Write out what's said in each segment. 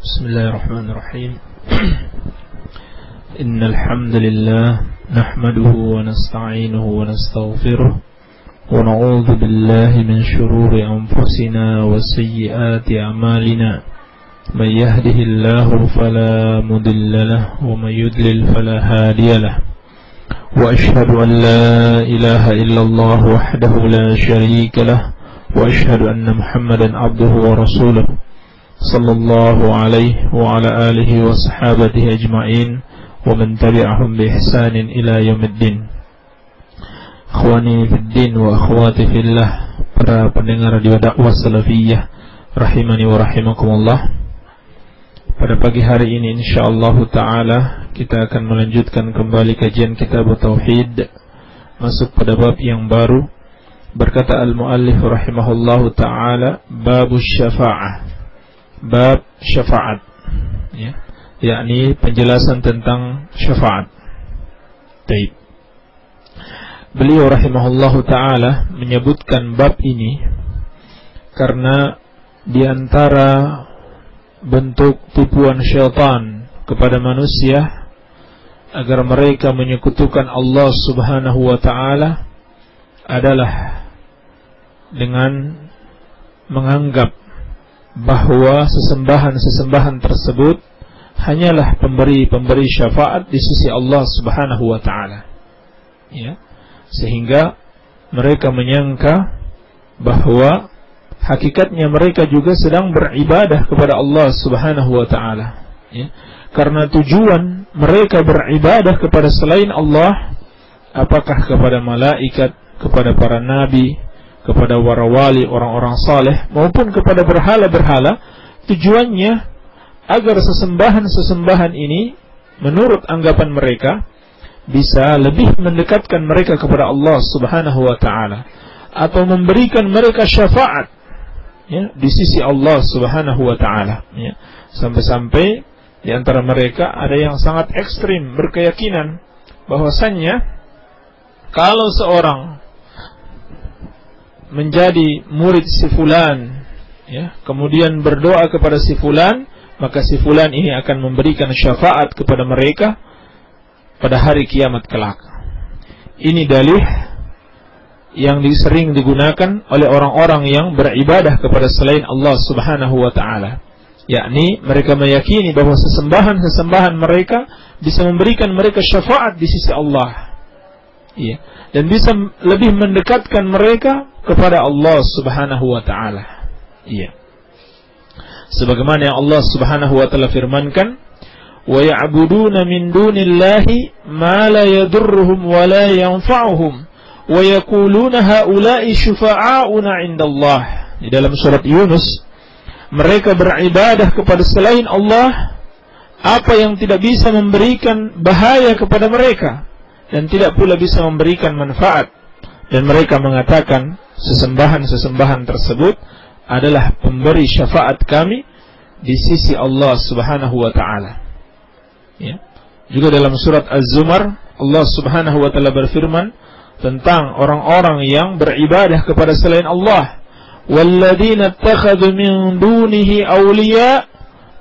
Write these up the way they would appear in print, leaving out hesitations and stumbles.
Bismillahirrahmanirrahim. Innal hamdalillah nahmaduhu wa nasta'inuhu wa nastaghfiruh wa na'udzu billahi min shururi anfusina wa sayyiati a'malina. May yahdihillahu fala mudilla lahu wa may yudlil fala hadiya lahu. Wa ashhadu an la ilaha illallah wahdahu la sharika lahu wa ashhadu anna Muhammadan 'abduhu wa rasuluh. Sallallahu alaihi wa ala alihi wa sahabatihi ajma'in wa man tabi'ahum bi ihsanin ila yaumiddin. Akhwani fid din wa akhwati fillah, para pendengar radio dakwah salafiyah rahimani wa rahimakumullah. Pada pagi hari ini insyaallah taala kita akan melanjutkan kembali kajian kitab tauhid, masuk pada bab yang baru. Berkata al-muallif rahimahullahu taala, babus syafa'ah, bab syafaat, ya, yakni penjelasan tentang syafaat. Baik. Beliau rahimahullahu taala menyebutkan bab ini karena di antara bentuk tipuan syaitan kepada manusia agar mereka menyekutukan Allah Subhanahu wa taala adalah dengan menganggap bahwa sesembahan-sesembahan tersebut hanyalah pemberi syafaat di sisi Allah Subhanahu wa taala. Ya. Sehingga mereka menyangka bahwa hakikatnya mereka juga sedang beribadah kepada Allah Subhanahu wa taala. Ya. Karena tujuan mereka beribadah kepada selain Allah, apakah kepada malaikat, kepada para nabi, kepada para wali, orang-orang saleh, maupun kepada berhala-berhala, tujuannya agar sesembahan-sesembahan ini menurut anggapan mereka bisa lebih mendekatkan mereka kepada Allah Subhanahu wa taala atau memberikan mereka syafaat, ya, di sisi Allah Subhanahu wa taala, ya. Sampai-sampai di antara mereka ada yang sangat ekstrim berkeyakinan bahwasannya kalau seorang menjadi murid si fulan, ya, kemudian berdoa kepada si fulan, maka si fulan ini akan memberikan syafaat kepada mereka pada hari kiamat kelak. Ini dalih yang sering digunakan oleh orang-orang yang beribadah kepada selain Allah Subhanahu wa taala, yakni mereka meyakini bahwa sesembahan-sesembahan mereka bisa memberikan mereka syafaat di sisi Allah, iya, dan bisa lebih mendekatkan mereka kepada Allah Subhanahu wa taala. Iya. Sebagaimana yang Allah Subhanahu wa taala firmankan, "Wa ya'buduna min dunillahi ma la yadurruhum wa la yanfa'uhum wa yaquluna haula'i syufa'auna 'indallah." Di dalam surat Yunus, mereka beribadah kepada selain Allah apa yang tidak bisa memberikan bahaya kepada mereka dan tidak pula bisa memberikan manfaat, dan mereka mengatakan sesembahan-sesembahan tersebut adalah pemberi syafaat kami di sisi Allah Subhanahu wa taala. Ya. Juga dalam surat Az-Zumar Allah Subhanahu wa taala berfirman tentang orang-orang yang beribadah kepada selain Allah, "Walladzina ittakhadhu min dunihi awliya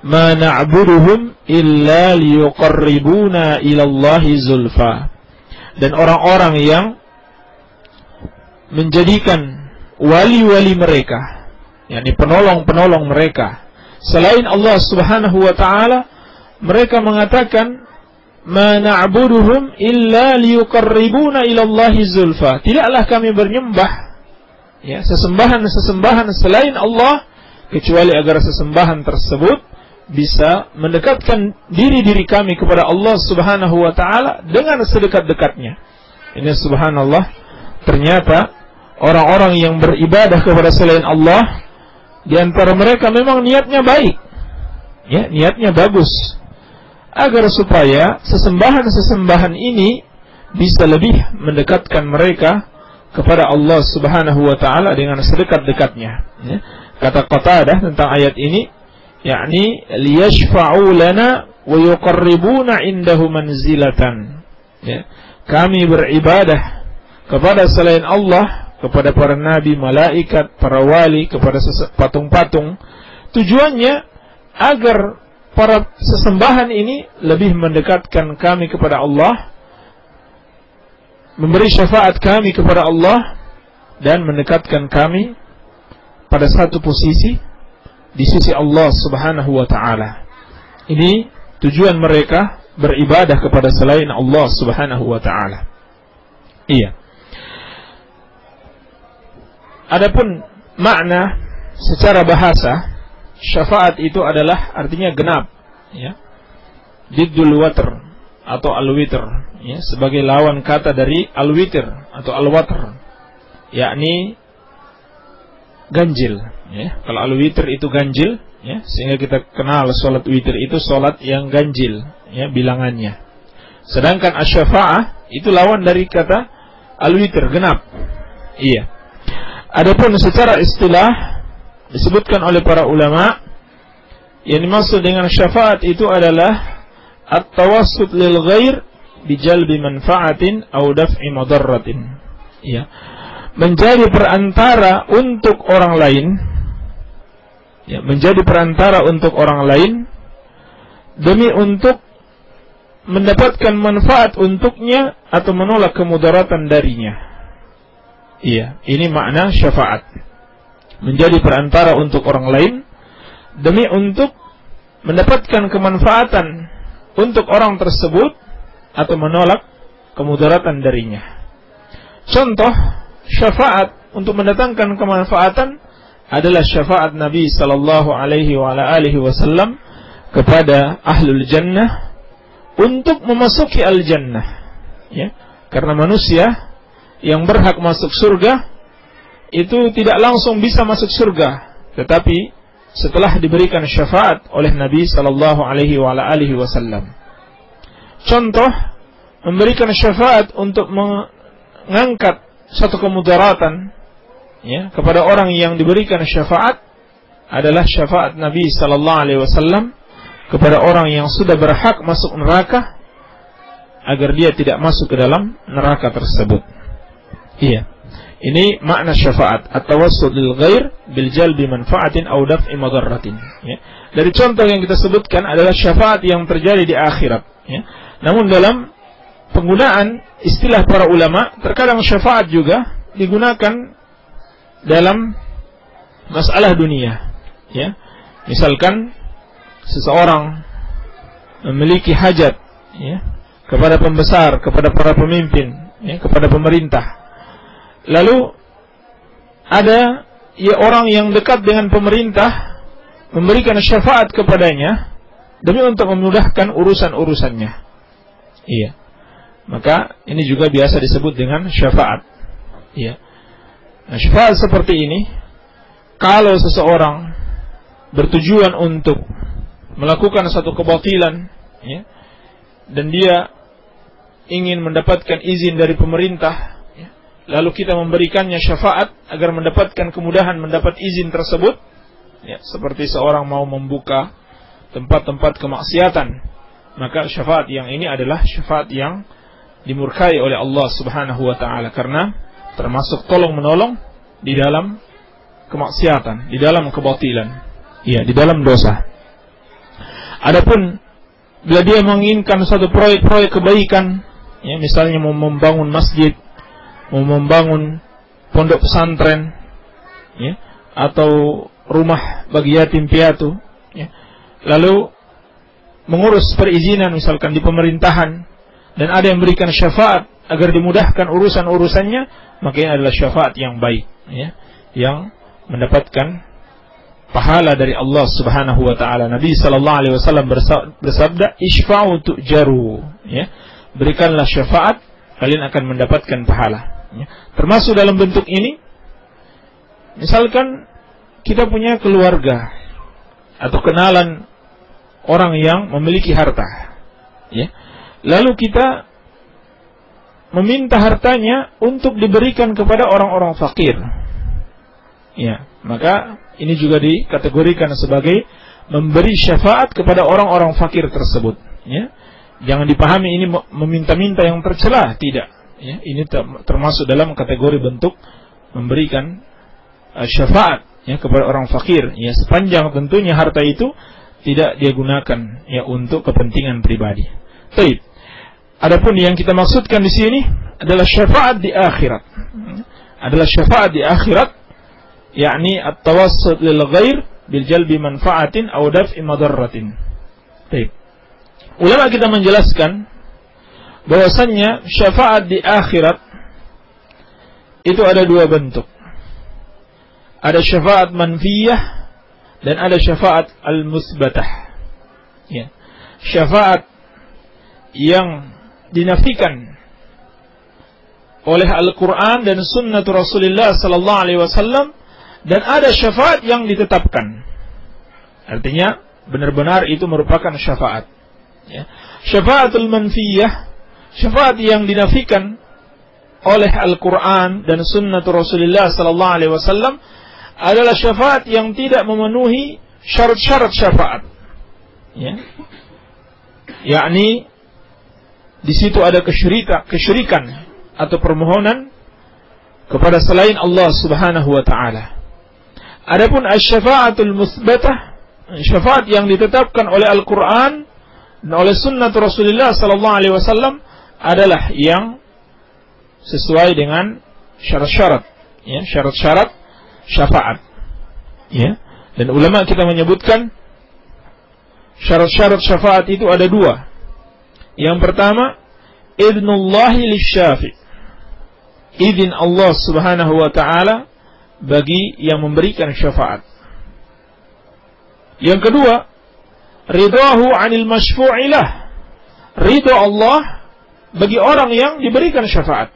ma na'buduhum illa liyuqarribuna ila Allahi zulfa." Dan orang-orang yang menjadikan wali-wali mereka, yakni penolong-penolong mereka selain Allah Subhanahu wa taala, mereka mengatakan ma na'buduhum illa liyuqarribuna ila Allahi zulfa. Tidaklah kami bernyembah, ya, sesembahan-sesembahan selain Allah kecuali agar sesembahan tersebut bisa mendekatkan diri kami kepada Allah Subhanahu wa taala dengan sedekat-dekatnya. Ini subhanallah, ternyata orang-orang yang beribadah kepada selain Allah, di antara mereka memang niatnya baik, ya, niatnya bagus, agar supaya sesembahan-sesembahan ini bisa lebih mendekatkan mereka kepada Allah Subhanahu wa taala dengan sedekat-dekatnya. Ya. Kata Qatadah tentang ayat ini, yakni liyashfa'u lana wa yuqarribuna indahu manzilatan. Ya. Kami beribadah kepada selain Allah, kepada para nabi, malaikat, para wali, kepada patung-patung. Tujuannya agar para sesembahan ini lebih mendekatkan kami kepada Allah, memberi syafaat kami kepada Allah, dan mendekatkan kami pada satu posisi di sisi Allah Subhanahu wa ta'ala. Ini tujuan mereka beribadah kepada selain Allah Subhanahu wa ta'ala. Iya. Adapun makna secara bahasa, syafaat itu adalah artinya genap, ya. Diddul watr atau al-witr, ya, sebagai lawan kata dari al-witr atau al-watr, yakni ganjil, ya. Kalau al-witr itu ganjil, ya, sehingga kita kenal salat witir itu salat yang ganjil, ya, bilangannya. Sedangkan asy-syafa'ah itu lawan dari kata al-witr, genap. Iya. Adapun secara istilah disebutkan oleh para ulama, yang dimaksud dengan syafaat itu adalah at-tawassut lil ghair bi jalbi manfaatin aw daf'i madarratin. Ya. Menjadi perantara untuk orang lain, ya, menjadi perantara untuk orang lain demi untuk mendapatkan manfaat untuknya atau menolak kemudaratan darinya. Iya, ini makna syafaat. Menjadi perantara untuk orang lain demi untuk mendapatkan kemanfaatan untuk orang tersebut atau menolak kemudaratan darinya. Contoh syafaat untuk mendatangkan kemanfaatan adalah syafaat Nabi sallallahu alaihi wasallam kepada ahlul jannah untuk memasuki al-jannah, ya. Karena manusia yang berhak masuk surga itu tidak langsung bisa masuk surga, tetapi setelah diberikan syafaat oleh Nabi sallallahu alaihi wasallam. Contoh memberikan syafaat untuk mengangkat satu kemudaratan, ya, kepada orang yang diberikan syafaat adalah syafaat Nabi sallallahu alaihi wasallam kepada orang yang sudah berhak masuk neraka agar dia tidak masuk ke dalam neraka tersebut. Iya. Ini makna syafaat, at-tawassul lil ghair bil jalbi manfaatin aw daf'i madarratin, ya. Dari contoh yang kita sebutkan adalah syafaat yang terjadi di akhirat, ya. Namun dalam penggunaan istilah para ulama, terkadang syafaat juga digunakan dalam masalah dunia, ya. Misalkan seseorang memiliki hajat, ya, kepada pembesar, kepada para pemimpin, ya, kepada pemerintah. Lalu ada, ya, orang yang dekat dengan pemerintah memberikan syafaat kepadanya demi untuk memudahkan urusan-urusannya. Iya. Maka ini juga biasa disebut dengan syafaat. Iya. Nah, syafaat seperti ini kalau seseorang bertujuan untuk melakukan satu kebatilan, ya, dan dia ingin mendapatkan izin dari pemerintah, lalu kita memberikannya syafaat agar mendapatkan kemudahan mendapat izin tersebut, ya, seperti seorang mau membuka tempat-tempat kemaksiatan, maka syafaat yang ini adalah syafaat yang dimurkai oleh Allah Subhanahu wa ta'ala, karena termasuk tolong-menolong di dalam kemaksiatan, di dalam kebatilan, ya, di dalam dosa. Adapun bila dia menginginkan satu proyek-proyek kebaikan, ya, misalnya mau membangun masjid, mau membangun pondok pesantren, ya, atau rumah bagi yatim piatu, ya, lalu mengurus perizinan misalkan di pemerintahan, dan ada yang memberikan syafaat agar dimudahkan urusan-urusannya, maka ini adalah syafaat yang baik, ya, yang mendapatkan pahala dari Allah Subhanahu wa ta'ala. Nabi sallallahu alaihi wasallam bersabda, "Isfa'u tu'jaru", ya, berikanlah syafaat, kalian akan mendapatkan pahala. Ya. Termasuk dalam bentuk ini, misalkan kita punya keluarga atau kenalan orang yang memiliki harta, ya, lalu kita meminta hartanya untuk diberikan kepada orang-orang fakir, ya, maka ini juga dikategorikan sebagai memberi syafaat kepada orang-orang fakir tersebut, ya. Jangan dipahami ini meminta-minta yang tercela, tidak. Ya, ini termasuk dalam kategori bentuk memberikan syafaat, ya, kepada orang fakir, ya, sepanjang tentunya harta itu tidak dia gunakan ya untuk kepentingan pribadi. Baik. Adapun yang kita maksudkan di sini adalah syafaat di akhirat. Adalah syafaat di akhirat, yakni at-tawassut lil ghair bil jalbi manfaatin aw daf'i madarratin. Baik. Ulama kita menjelaskan bahwasannya syafaat di akhirat itu ada dua bentuk. Ada syafaat manfiyah dan ada syafaat al-musbatah. Ya. Syafaat yang dinafikan oleh Al-Quran dan Sunnah Rasulullah sallallahu alaihi wasallam, dan ada syafaat yang ditetapkan. Artinya benar-benar itu merupakan syafaat. Ya. Syafaatul manfiyah, syafaat yang dinafikan oleh Al-Quran dan Sunnah Rasulullah sallallahu alaihi wasallam adalah syafaat yang tidak memenuhi syarat-syarat syafaat. Ya. Yakni di situ ada kesyirikan atau permohonan kepada selain Allah Subhanahu wa taala. Adapun asy-syafaatul musbatah, syafaat yang ditetapkan oleh Al-Qur'an dan oleh sunnah Rasulullah sallallahu alaihi wasallam adalah yang sesuai dengan syarat-syarat, ya, syarat-syarat syafaat. Ya. Dan ulama kita menyebutkan syarat-syarat syafaat itu ada dua. Yang pertama, idnullahi lisyafi', izin Allah Subhanahu wa taala bagi yang memberikan syafaat. Yang kedua, ridahu 'anil masyfu'ilah, ridha Allah bagi orang yang diberikan syafaat.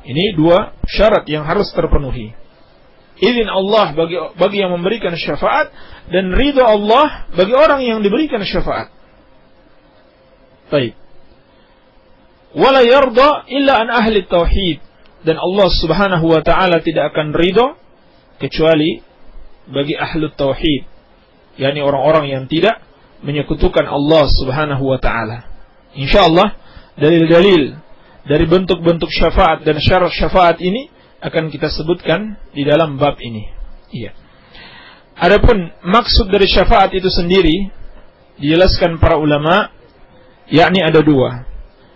Ini dua syarat yang harus terpenuhi. Izin Allah bagi yang memberikan syafaat, dan ridha Allah bagi orang yang diberikan syafaat. Baik. Wala yarda illa an ahli tauhid, dan Allah Subhanahu wa taala tidak akan ridha kecuali bagi ahli tauhid, yakni orang-orang yang tidak menyekutukan Allah Subhanahu wa taala. Insyaallah dalil-dalil dari bentuk-bentuk syafaat dan syarat syafaat ini akan kita sebutkan di dalam bab ini. Iya. Adapun maksud dari syafaat itu sendiri dijelaskan para ulama, yakni ada dua.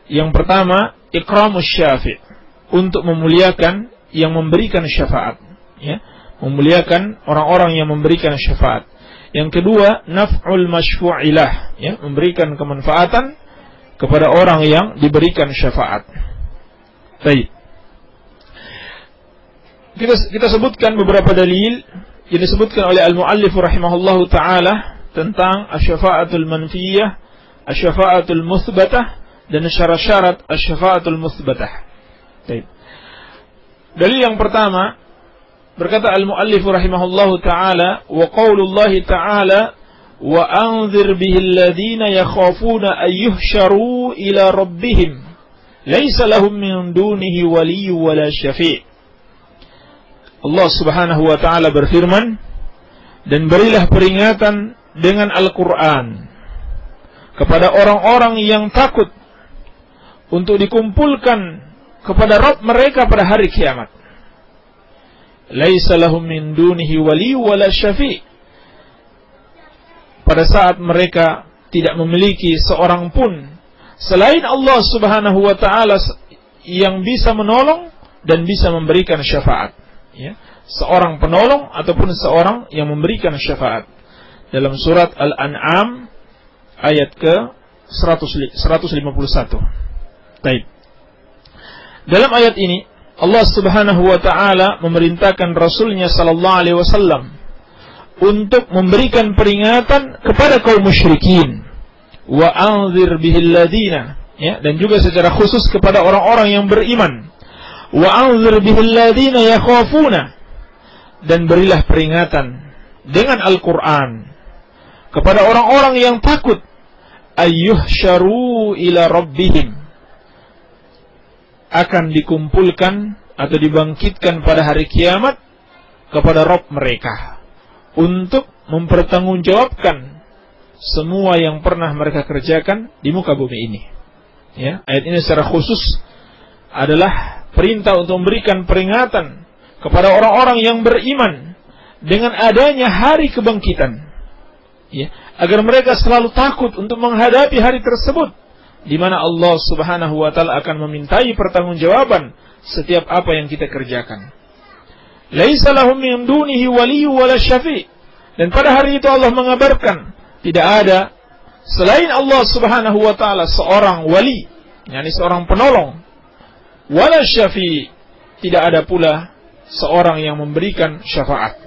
Yang pertama, ikramus syafi', untuk memuliakan yang memberikan syafaat, ya, memuliakan orang-orang yang memberikan syafaat. Yang kedua, naf'ul masyfu'ilah, ya, memberikan kemanfaatan kepada orang yang diberikan syafaat. Baik. Kita sebutkan beberapa dalil yang disebutkan oleh al-muallif rahimahullahu taala tentang asy-syafa'atul manfiyah, asy-syafa'atul musbatah, dan syarat-syarat asy-syafa'atul musbatah. Baik. Dalil yang pertama, berkata al-muallif rahimahullahu taala, wa qaulullahi taala, wa anzir bihil ladzina yakhafuna ayyuhsyaru ila rabbihim laisa lahum min dunihi waliyyun wala syafi'. Allah Subhanahu wa taala berfirman, dan berilah peringatan dengan Al-Qur'an kepada orang-orang yang takut untuk dikumpulkan kepada Rabb mereka pada hari kiamat. Laisa lahum min dunihi waliyyun wala syafi'. Pada saat mereka tidak memiliki seorang pun selain Allah Subhanahu wa taala yang bisa menolong dan bisa memberikan syafaat. Ya, seorang penolong ataupun seorang yang memberikan syafaat. Dalam surat Al-An'am ayat ke 151. Baik. Dalam ayat ini Allah Subhanahu wa taala memerintahkan Rasulnya sallallahu alaihi wasallam untuk memberikan peringatan kepada kaum musyrikin. Wa anzir bihil ladina, ya, dan juga secara khusus kepada orang-orang yang beriman. Wa anzir bihil ladina yakhafuna, dan berilah peringatan dengan Al-Qur'an kepada orang-orang yang takut ayyuhsyaru ila rabbihim, akan dikumpulkan atau dibangkitkan pada hari kiamat kepada Rabb mereka untuk mempertanggungjawabkan semua yang pernah mereka kerjakan di muka bumi ini. Ya, ayat ini secara khusus adalah perintah untuk memberikan peringatan kepada orang-orang yang beriman dengan adanya hari kebangkitan. Ya, agar mereka selalu takut untuk menghadapi hari tersebut, di mana Allah Subhanahu wa taala akan memintai pertanggungjawaban setiap apa yang kita kerjakan. Laisa lahum min dunihi waliyyu wala syafi'. Dan pada hari itu Allah mengabarkan tidak ada selain Allah Subhanahu wa taala seorang wali, yakni seorang penolong, wala syafi', tidak ada pula seorang yang memberikan syafaat.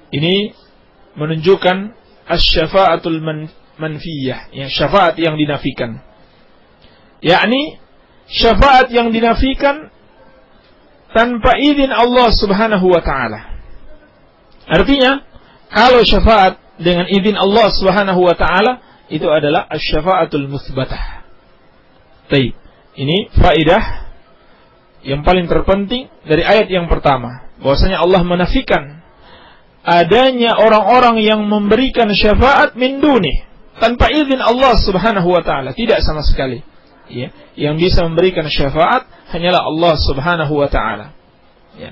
Ini menunjukkan asy-syafa'atul manfiyah, ya, syafaat yang dinafikan. Yakni syafaat yang dinafikan tanpa izin Allah Subhanahu wa taala. Artinya, kalau syafaat dengan izin Allah Subhanahu wa taala itu adalah asy-syafa'atul mutsbatah. Baik, ini faedah yang paling terpenting dari ayat yang pertama, bahwasanya Allah menafikan adanya orang-orang yang memberikan syafaat min dunih, tanpa izin Allah Subhanahu wa taala, tidak sama sekali. Ya, yang bisa memberikan syafaat hanyalah Allah Subhanahu wa taala. Ya.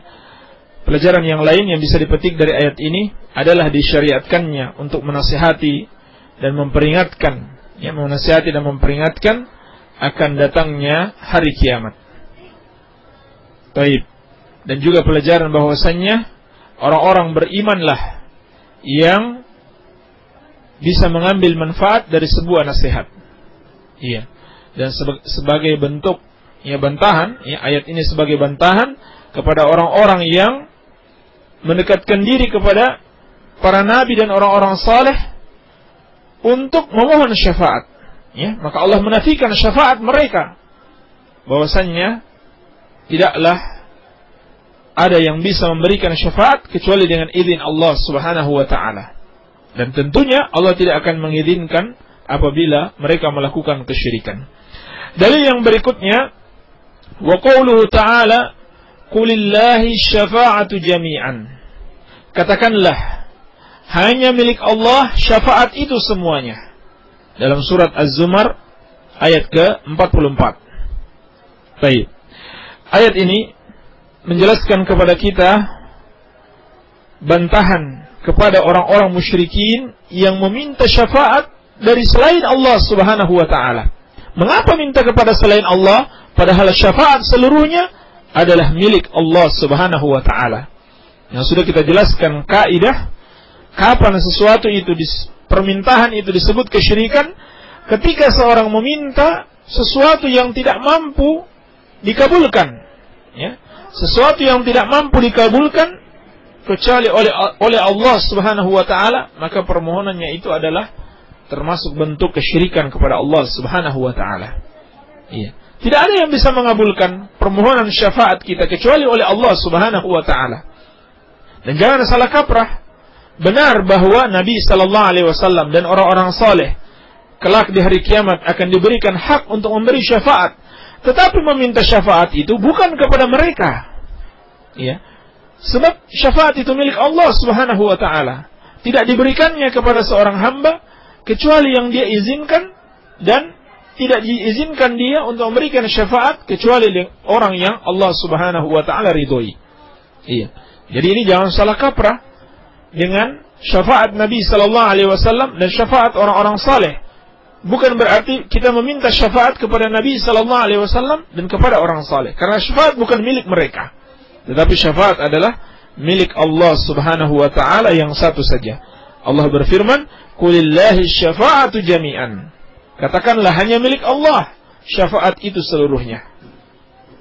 Pelajaran yang lain yang bisa dipetik dari ayat ini adalah disyariatkannya untuk menasihati dan memperingatkan, ya, menasihati dan memperingatkan akan datangnya hari kiamat. Baik. Dan juga pelajaran bahwasannya orang-orang berimanlah yang bisa mengambil manfaat dari sebuah nasihat. Iya. Dan sebagai bentuk, ya, bantahan, ya, ayat ini sebagai bantahan kepada orang-orang yang mendekatkan diri kepada para nabi dan orang-orang saleh untuk memohon syafaat. Ya, maka Allah menafikan syafaat mereka, bahwasannya tidaklah ada yang bisa memberikan syafaat kecuali dengan izin Allah Subhanahu wa taala. Dan tentunya Allah tidak akan mengizinkan apabila mereka melakukan kesyirikan. Dalil yang berikutnya, wa qauluhu ta'ala, qulillahi syafa'atu jami'an. Katakanlah, hanya milik Allah syafaat itu semuanya. Dalam surat Az-Zumar ayat ke-44. Baik. Ayat ini menjelaskan kepada kita bantahan kepada orang-orang musyrikin yang meminta syafaat dari selain Allah Subhanahu wa taala. Mengapa minta kepada selain Allah padahal syafaat seluruhnya adalah milik Allah Subhanahu wa taala? Yang sudah kita jelaskan kaidah kapan sesuatu itu permintaan itu disebut kesyirikan, ketika seorang meminta sesuatu yang tidak mampu dikabulkan, ya. Sesuatu yang tidak mampu dikabulkan kecuali oleh Allah Subhanahu wa taala, maka permohonannya itu adalah termasuk bentuk kesyirikan kepada Allah Subhanahu wa taala. Iya. Tidak ada yang bisa mengabulkan permohonan syafaat kita kecuali oleh Allah Subhanahu wa taala. Dan jangan salah kaprah, benar bahwa Nabi sallallahu alaihi wasallam dan orang-orang saleh kelak di hari kiamat akan diberikan hak untuk memberi syafaat. Tetapi meminta syafaat itu bukan kepada mereka. Ya. Sebab syafaat itu milik Allah Subhanahu wa taala. Tidak diberikannya kepada seorang hamba kecuali yang dia izinkan, dan tidak diizinkan dia untuk memberikan syafaat kecuali orang yang Allah Subhanahu wa taala ridhoi. Iya. Jadi ini jangan salah kaprah dengan syafaat Nabi sallallahu alaihi wasallam dan syafaat orang-orang saleh. Bukan berarti kita meminta syafaat kepada Nabi sallallahu alaihi wasallam dan kepada orang saleh, karena syafaat bukan milik mereka. Tetapi syafaat adalah milik Allah Subhanahu wa taala yang satu saja. Allah berfirman, "Qulillahi syafa'atu jami'an." Katakanlah hanya milik Allah syafaat itu seluruhnya.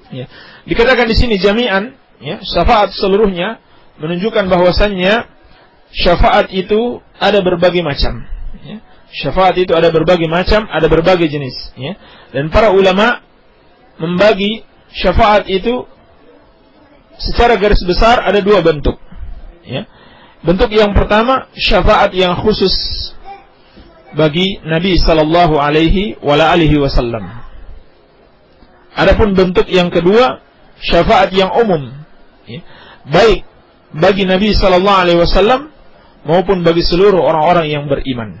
Ya. Dikatakan di sini jami'an, ya, syafaat seluruhnya menunjukkan bahwasannya syafaat itu ada berbagai macam, ya. Syafaat itu ada berbagai macam, ada berbagai jenis, ya. Dan para ulama membagi syafaat itu secara garis besar ada dua bentuk, ya. Bentuk yang pertama, syafaat yang khusus bagi Nabi sallallahu alaihi wasallam. Adapun bentuk yang kedua, syafaat yang umum, ya, baik bagi Nabi sallallahu alaihi wasallam maupun bagi seluruh orang-orang yang beriman.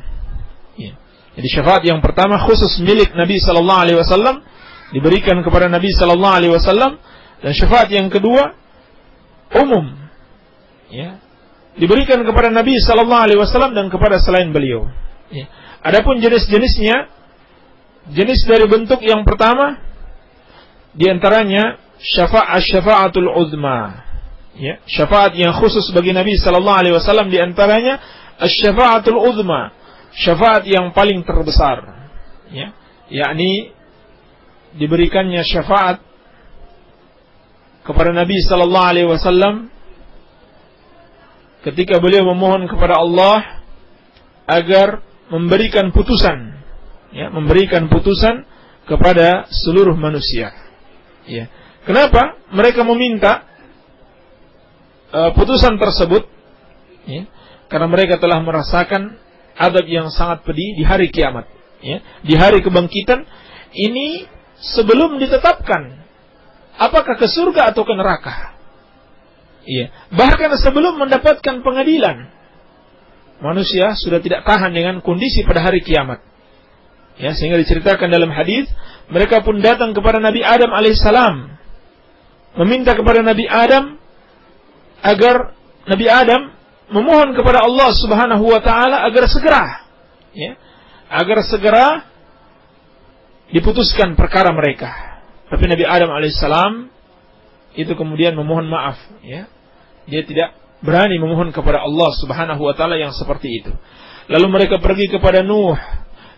Jadi syafaat yang pertama khusus milik Nabi sallallahu alaihi wasallam, diberikan kepada Nabi sallallahu alaihi wasallam, dan syafaat yang kedua umum, ya, diberikan kepada Nabi sallallahu alaihi wasallam dan kepada selain beliau. Ya. Adapun jenis-jenisnya, jenis dari bentuk yang pertama di antaranya syafa'atul uzma. Ya, syafaat yang khusus bagi Nabi sallallahu alaihi wasallam di antaranya asy-syafa'atul uzma, syafaat yang paling terbesar. Ya, yakni diberikannya syafaat kepada Nabi sallallahu alaihi wasallam ketika beliau memohon kepada Allah agar memberikan putusan, ya, memberikan putusan kepada seluruh manusia. Ya. Kenapa mereka meminta putusan tersebut? Ya. Karena mereka telah merasakan azab yang sangat pedih di hari kiamat. Ya. Di hari kebangkitan ini sebelum ditetapkan apakah ke surga atau ke neraka. Iya. Bahkan sebelum mendapatkan pengadilan, manusia sudah tidak tahan dengan kondisi pada hari kiamat. Ya, sehingga diceritakan dalam hadis, mereka pun datang kepada Nabi Adam alaihissalam, meminta kepada Nabi Adam agar Nabi Adam memohon kepada Allah Subhanahu wa taala agar segera, ya, agar segera diputuskan perkara mereka. Tapi Nabi Adam alaihissalam itu kemudian memohon maaf, ya. Dia tidak berani memohon kepada Allah Subhanahu wa taala yang seperti itu. Lalu mereka pergi kepada Nuh,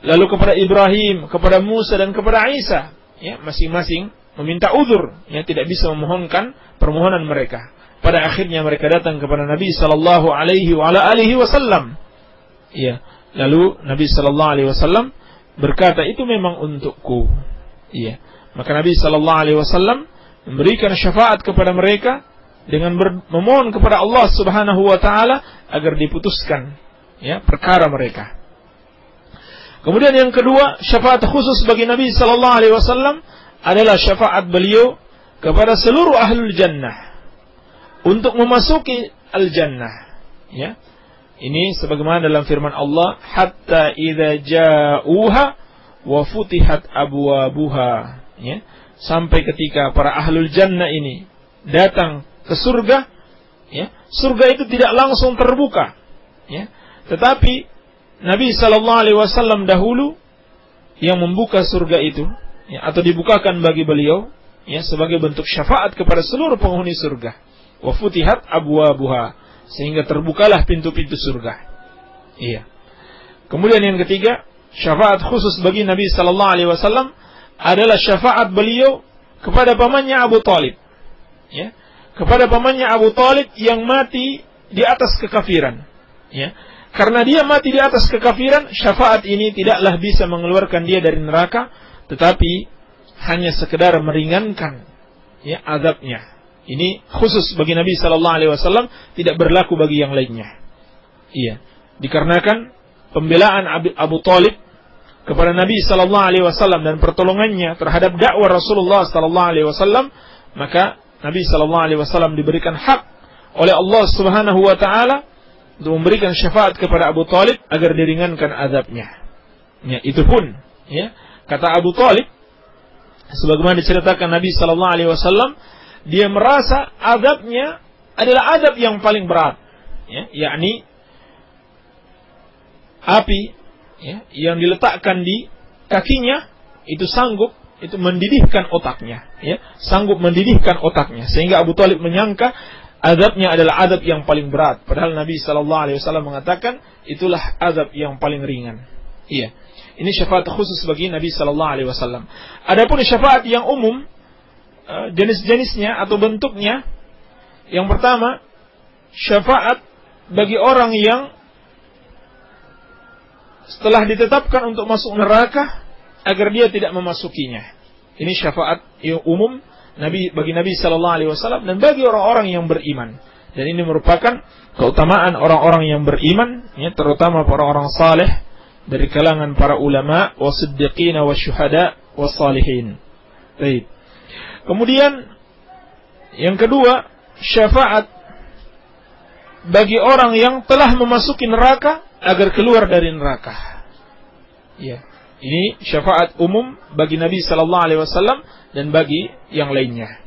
lalu kepada Ibrahim, kepada Musa dan kepada Isa, ya, masing-masing meminta uzur, ya, tidak bisa memohonkan permohonan mereka. Pada akhirnya mereka datang kepada Nabi sallallahu alaihi wasallam. Ya, lalu Nabi sallallahu alaihi wasallam berkata, itu memang untukku. Iya. Maka Nabi sallallahu alaihi wasallam memberikan syafaat kepada mereka dengan memohon kepada Allah Subhanahu wa taala agar diputuskan, ya, perkara mereka. Kemudian yang kedua, syafaat khusus bagi Nabi sallallahu alaihi wasallam adalah syafaat beliau kepada seluruh ahlul jannah untuk memasuki al-jannah, ya. Ini sebagaimana dalam firman Allah, hatta idza ja'uha wa futihat abwabuha, ya. Sampai ketika para ahlul jannah ini datang ke surga, ya, surga itu tidak langsung terbuka, ya, tetapi Nabi sallallahu alaihi wasallam dahulu yang membuka surga itu, ya, atau dibukakan bagi beliau, ya, sebagai bentuk syafaat kepada seluruh penghuni surga. Wa futihat abwabuha, sehingga terbukalah pintu-pintu surga. Iya. Kemudian yang ketiga, syafaat khusus bagi Nabi sallallahu alaihi wasallam adalah syafaat beliau kepada pamannya Abu Talib, ya, kepada pamannya Abu Talib yang mati di atas kekafiran, ya. Karena dia mati di atas kekafiran, syafaat ini tidaklah bisa mengeluarkan dia dari neraka, tetapi hanya sekedar meringankan, ya, azabnya. Ini khusus bagi Nabi sallallahu alaihi wasallam, tidak berlaku bagi yang lainnya. Iya, dikarenakan pembelaan Abu Talib kepada Nabi sallallahu alaihi wasallam dan pertolongannya terhadap dakwah Rasulullah sallallahu alaihi wasallam, maka Nabi sallallahu alaihi wasallam diberikan hak oleh Allah Subhanahu wa taala untuk memberikan syafaat kepada Abu Talib agar diringankan azabnya. Ya, itu pun, ya, kata Abu Talib, sebagaimana diceritakan Nabi sallallahu alaihi wasallam, dia merasa azabnya adalah azab yang paling berat, ya, yakni api, ya, yang diletakkan di kakinya itu sanggup itu mendidihkan otaknya, ya, sanggup mendidihkan otaknya, sehingga Abu Talib menyangka azabnya adalah azab yang paling berat, padahal Nabi sallallahu alaihi wasallam mengatakan itulah azab yang paling ringan. Iya, ini syafaat khusus bagi Nabi sallallahu alaihi wasallam. Adapun syafaat yang umum, jenis-jenisnya atau bentuknya, yang pertama, syafaat bagi orang yang setelah ditetapkan untuk masuk neraka agar dia tidak memasukinya. Ini syafaat yang umum bagi Nabi sallallahu alaihi wasallam dan bagi orang-orang yang beriman. Dan ini merupakan keutamaan orang-orang yang beriman, ya, terutama para orang saleh dari kalangan para ulama, wasiddiqin, wasyuhada, wassalihin. Baik. Kemudian yang kedua, syafaat bagi orang yang telah memasuki neraka agar keluar dari neraka. Ya, ini syafaat umum bagi Nabi sallallahu alaihi wasallam dan bagi yang lainnya.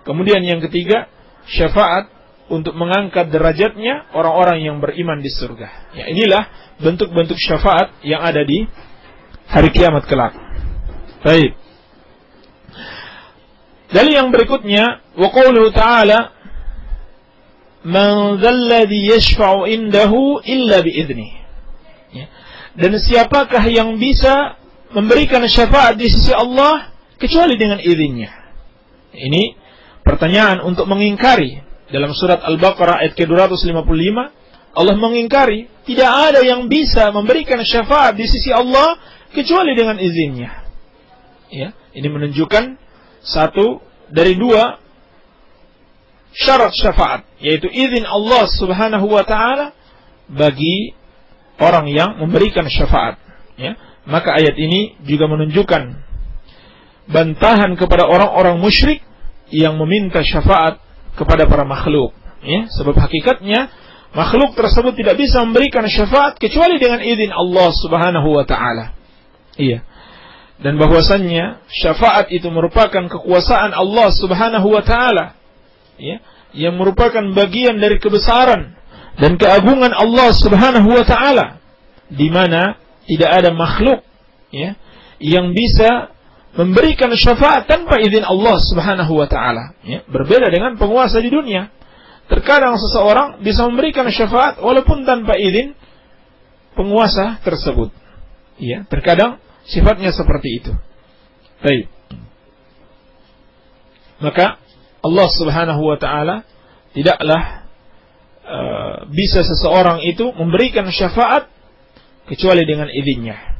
Kemudian yang ketiga, syafaat untuk mengangkat derajatnya orang-orang yang beriman di surga. Ya, inilah bentuk-bentuk syafaat yang ada di hari kiamat kelak. Baik. Dalil yang berikutnya, wa qauluhu ta'ala, man dzalladzi yashfa'u indahu illa bi'idznih. Ya. Dan siapakah yang bisa memberikan syafaat di sisi Allah kecuali dengan izinnya? Ini pertanyaan untuk mengingkari. Dalam surat Al-Baqarah ayat ke-255, Allah mengingkari tidak ada yang bisa memberikan syafaat di sisi Allah kecuali dengan izinnya. Ya, ini menunjukkan satu dari dua syarat syafaat, yaitu izin Allah Subhanahu wa taala bagi orang yang memberikan syafaat. Ya, maka ayat ini juga menunjukkan bantahan kepada orang-orang musyrik yang meminta syafaat kepada para makhluk. Ya, sebab hakikatnya makhluk tersebut tidak bisa memberikan syafaat kecuali dengan izin Allah Subhanahu wa taala. Iya. Dan bahwasannya syafaat itu merupakan kekuasaan Allah Subhanahu wa taala, ya, yang merupakan bagian dari kebesaran dan keagungan Allah Subhanahu wa taala, di mana tidak ada makhluk, ya, yang bisa memberikan syafaat tanpa izin Allah Subhanahu wa taala, ya. Berbeda dengan penguasa di dunia. Terkadang seseorang bisa memberikan syafaat walaupun tanpa izin penguasa tersebut. Ya, terkadang sifatnya seperti itu. Baik. Maka Allah Subhanahu wa taala tidaklah bisa seseorang itu memberikan syafaat kecuali dengan izinnya.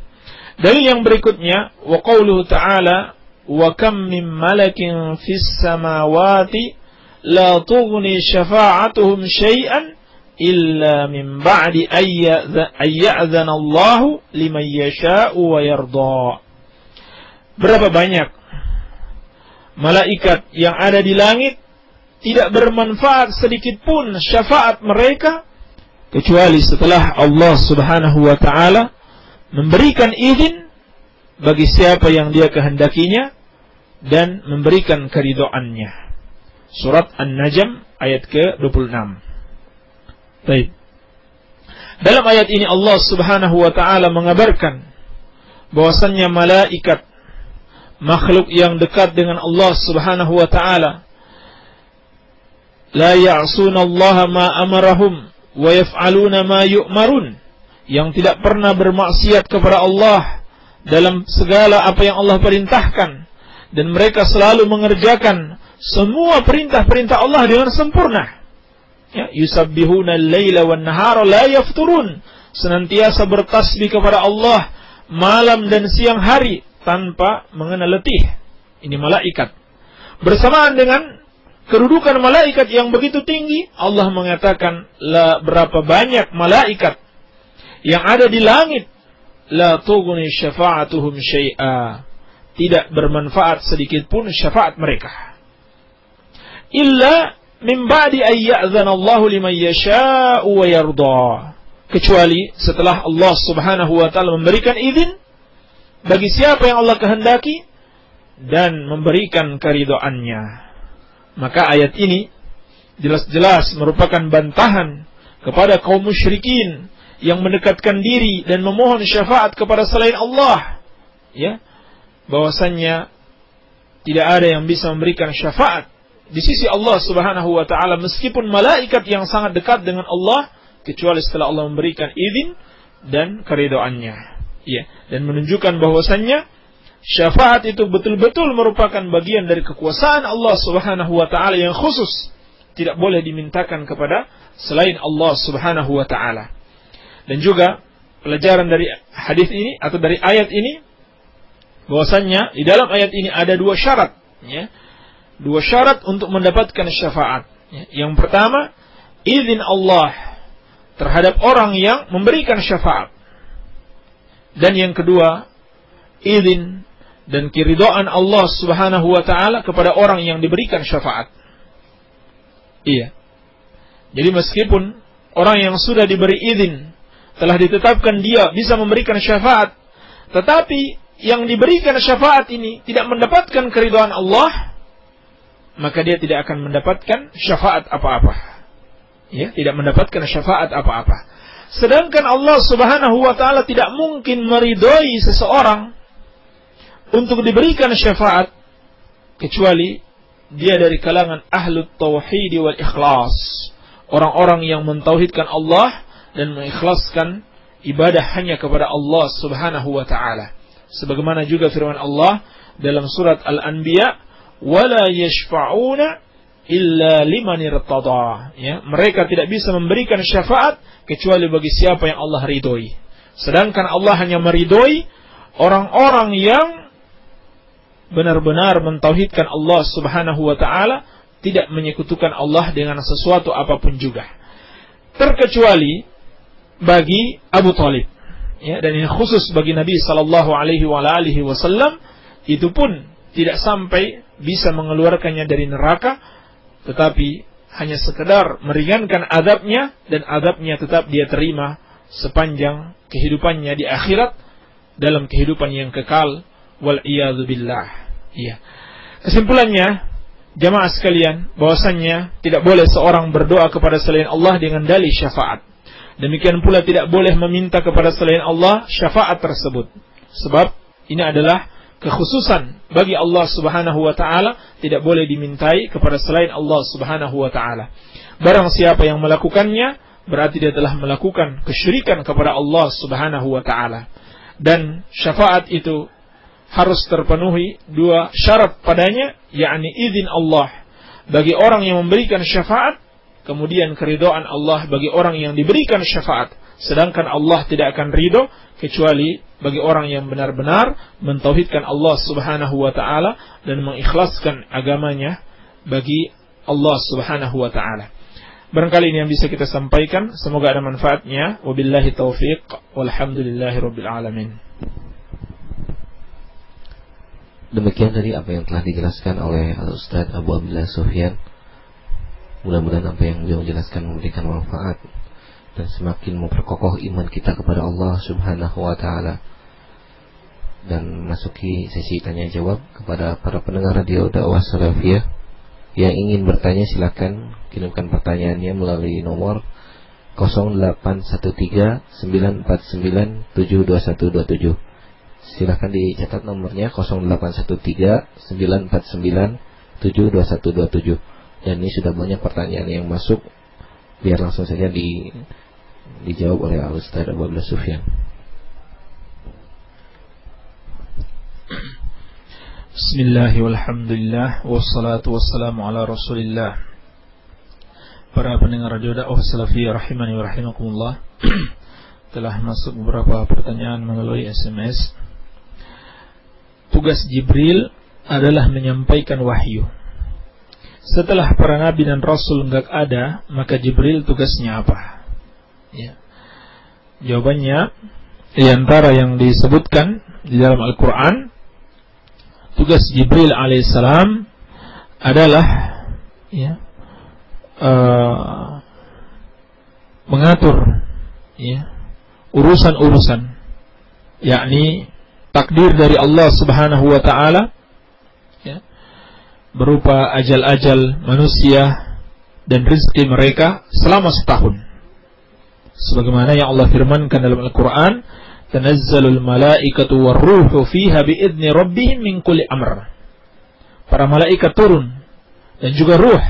Dalil yang berikutnya, wa qauluhu ta'ala, wa kam min malakin fis samawati la tughni syafa'atuhum syai'an illa min ba'di ayya'zana Allahu liman yasha'u wa yarda. Berapa banyak malaikat yang ada di langit tidak bermanfaat sedikit pun syafaat mereka kecuali setelah Allah Subhanahu wa taala memberikan izin bagi siapa yang dia kehendakinya dan memberikan keridhaannya. Surat An-Najm ayat ke-26. Baik. Dalam ayat ini Allah Subhanahu wa taala mengabarkan bahwasannya malaikat, makhluk yang dekat dengan Allah Subhanahu wa taala, la ya'suna Allah ma amarahum wa yaf'aluna ma yu'marun, yang tidak pernah bermaksiat kepada Allah dalam segala apa yang Allah perintahkan, dan mereka selalu mengerjakan semua perintah-perintah Allah dengan sempurna. Ya, yusabbihuna al-laila wan-nahara la yafturun, senantiasa bertasbih kepada Allah malam dan siang hari tanpa mengenal letih. Ini malaikat. Bersamaan dengan kedudukan malaikat yang begitu tinggi, Allah mengatakan berapa banyak malaikat yang ada di langit, la tughni syafa'atuhum syai'a, tidak bermanfaat sedikit pun syafaat mereka, illa min ba'di ayya'zana Allahu liman yasha'u wa yarda, kecuali setelah Allah Subhanahu wa taala memberikan izin bagi siapa yang Allah kehendaki dan memberikan keridhaannya. Maka ayat ini jelas-jelas merupakan bantahan kepada kaum musyrikin yang mendekatkan diri dan memohon syafaat kepada selain Allah, ya, bahwasannya tidak ada yang bisa memberikan syafaat di sisi Allah Subhanahu wa taala meskipun malaikat yang sangat dekat dengan Allah kecuali setelah Allah memberikan izin dan keridhaannya, ya, dan menunjukkan bahwasannya syafaat itu betul-betul merupakan bagian dari kekuasaan Allah Subhanahu wa taala yang khusus, tidak boleh dimintakan kepada selain Allah Subhanahu wa taala. Dan juga pelajaran dari hadis ini atau dari ayat ini, bahwasannya di dalam ayat ini ada dua syarat, ya. Dua syarat untuk mendapatkan syafaat. Ya. Yang pertama, izin Allah terhadap orang yang memberikan syafaat. Dan yang kedua, izin dan keridhaan Allah Subhanahu wa taala kepada orang yang diberikan syafaat. Iya. Jadi meskipun orang yang sudah diberi izin telah ditetapkan dia bisa memberikan syafaat, tetapi yang diberikan syafaat ini tidak mendapatkan keridhaan Allah, maka dia tidak akan mendapatkan syafaat apa-apa. ya, tidak mendapatkan syafaat apa-apa. Sedangkan Allah Subhanahu wa taala tidak mungkin meridhoi seseorang untuk diberikan syafaat kecuali dia dari kalangan ahlut tauhid wal ikhlas, orang-orang yang mentauhidkan Allah dan mengikhlaskan ibadah hanya kepada Allah Subhanahu wa taala. Sebagaimana juga firman Allah dalam surat Al-Anbiya, wala yashfa'una illa liman irtada, ya, mereka tidak bisa memberikan syafaat kecuali bagi siapa yang Allah ridhoi. Sedangkan Allah hanya meridhoi orang-orang yang benar-benar mentauhidkan Allah Subhanahu wa taala, tidak menyekutukan Allah dengan sesuatu apapun juga. Terkecuali bagi Abu Thalib, ya, dan ini khusus bagi Nabi sallallahu alaihi wasallam, itu pun tidak sampai bisa mengeluarkannya dari neraka, tetapi hanya sekedar meringankan azabnya, dan azabnya tetap dia terima sepanjang kehidupannya di akhirat dalam kehidupan yang kekal, wal iyadzu billah. Ya. Kesimpulannya, jamaah sekalian, bahwasannya tidak boleh seorang berdoa kepada selain Allah dengan dalih syafaat. Demikian pula tidak boleh meminta kepada selain Allah syafaat tersebut, sebab ini adalah kekhususan bagi Allah Subhanahu wa taala, tidak boleh dimintai kepada selain Allah Subhanahu wa taala. Barang siapa yang melakukannya, berarti dia telah melakukan kesyirikan kepada Allah Subhanahu wa taala. Dan syafaat itu harus terpenuhi dua syarat padanya, yakni izin Allah bagi orang yang memberikan syafaat, kemudian keridhaan Allah bagi orang yang diberikan syafaat. Sedangkan Allah tidak akan ridho kecuali bagi orang yang benar-benar mentauhidkan Allah Subhanahu wa taala dan mengikhlaskan agamanya bagi Allah Subhanahu wa taala. Barangkali ini yang bisa kita sampaikan, semoga ada manfaatnya. Wabillahi taufiq, walhamdulillahirabbil alamin. Demikian tadi apa yang telah dijelaskan oleh Al-Ustaz Abu Abdillah Sufyan. Mudah-mudahan apa yang beliau jelaskan memberikan manfaat dan semakin memperkokoh iman kita kepada Allah Subhanahu wa taala. Dan masuki sesi tanya jawab kepada para pendengar radio Dakwah Salafiyah. Yang ingin bertanya silakan kirimkan pertanyaannya melalui nomor 0813-949-72127. Silakan dicatat nomornya 0813-949-72127. Dan ini sudah banyak pertanyaan yang masuk, biar langsung saja dijawab oleh Al-Ustaz Abu Abdillah Sufyan. Bismillah walhamdulillah wassalatu wassalamu ala Rasulillah. Para pendengar radio Dakwah Salafiyah rahimani wa rahimakumullah, telah masuk beberapa pertanyaan melalui SMS. Tugas Jibril adalah menyampaikan wahyu. Setelah para nabi dan rasul enggak ada, maka Jibril tugasnya apa? Ya. Jawabannya, di antara yang disebutkan di dalam Al-Quran, tugas Jibril alaihissalam adalah, ya, mengatur, ya, urusan-urusan, yakni takdir dari Allah Subhanahu wa taala, ya, berupa ajal-ajal manusia dan rezeki mereka selama setahun. Sebagaimana yang Allah firmankan dalam Al-Quran, tanazzalul malaikatu warruhu fiha biidzni rabbihim min kulli amr. Para malaikat turun dan juga ruh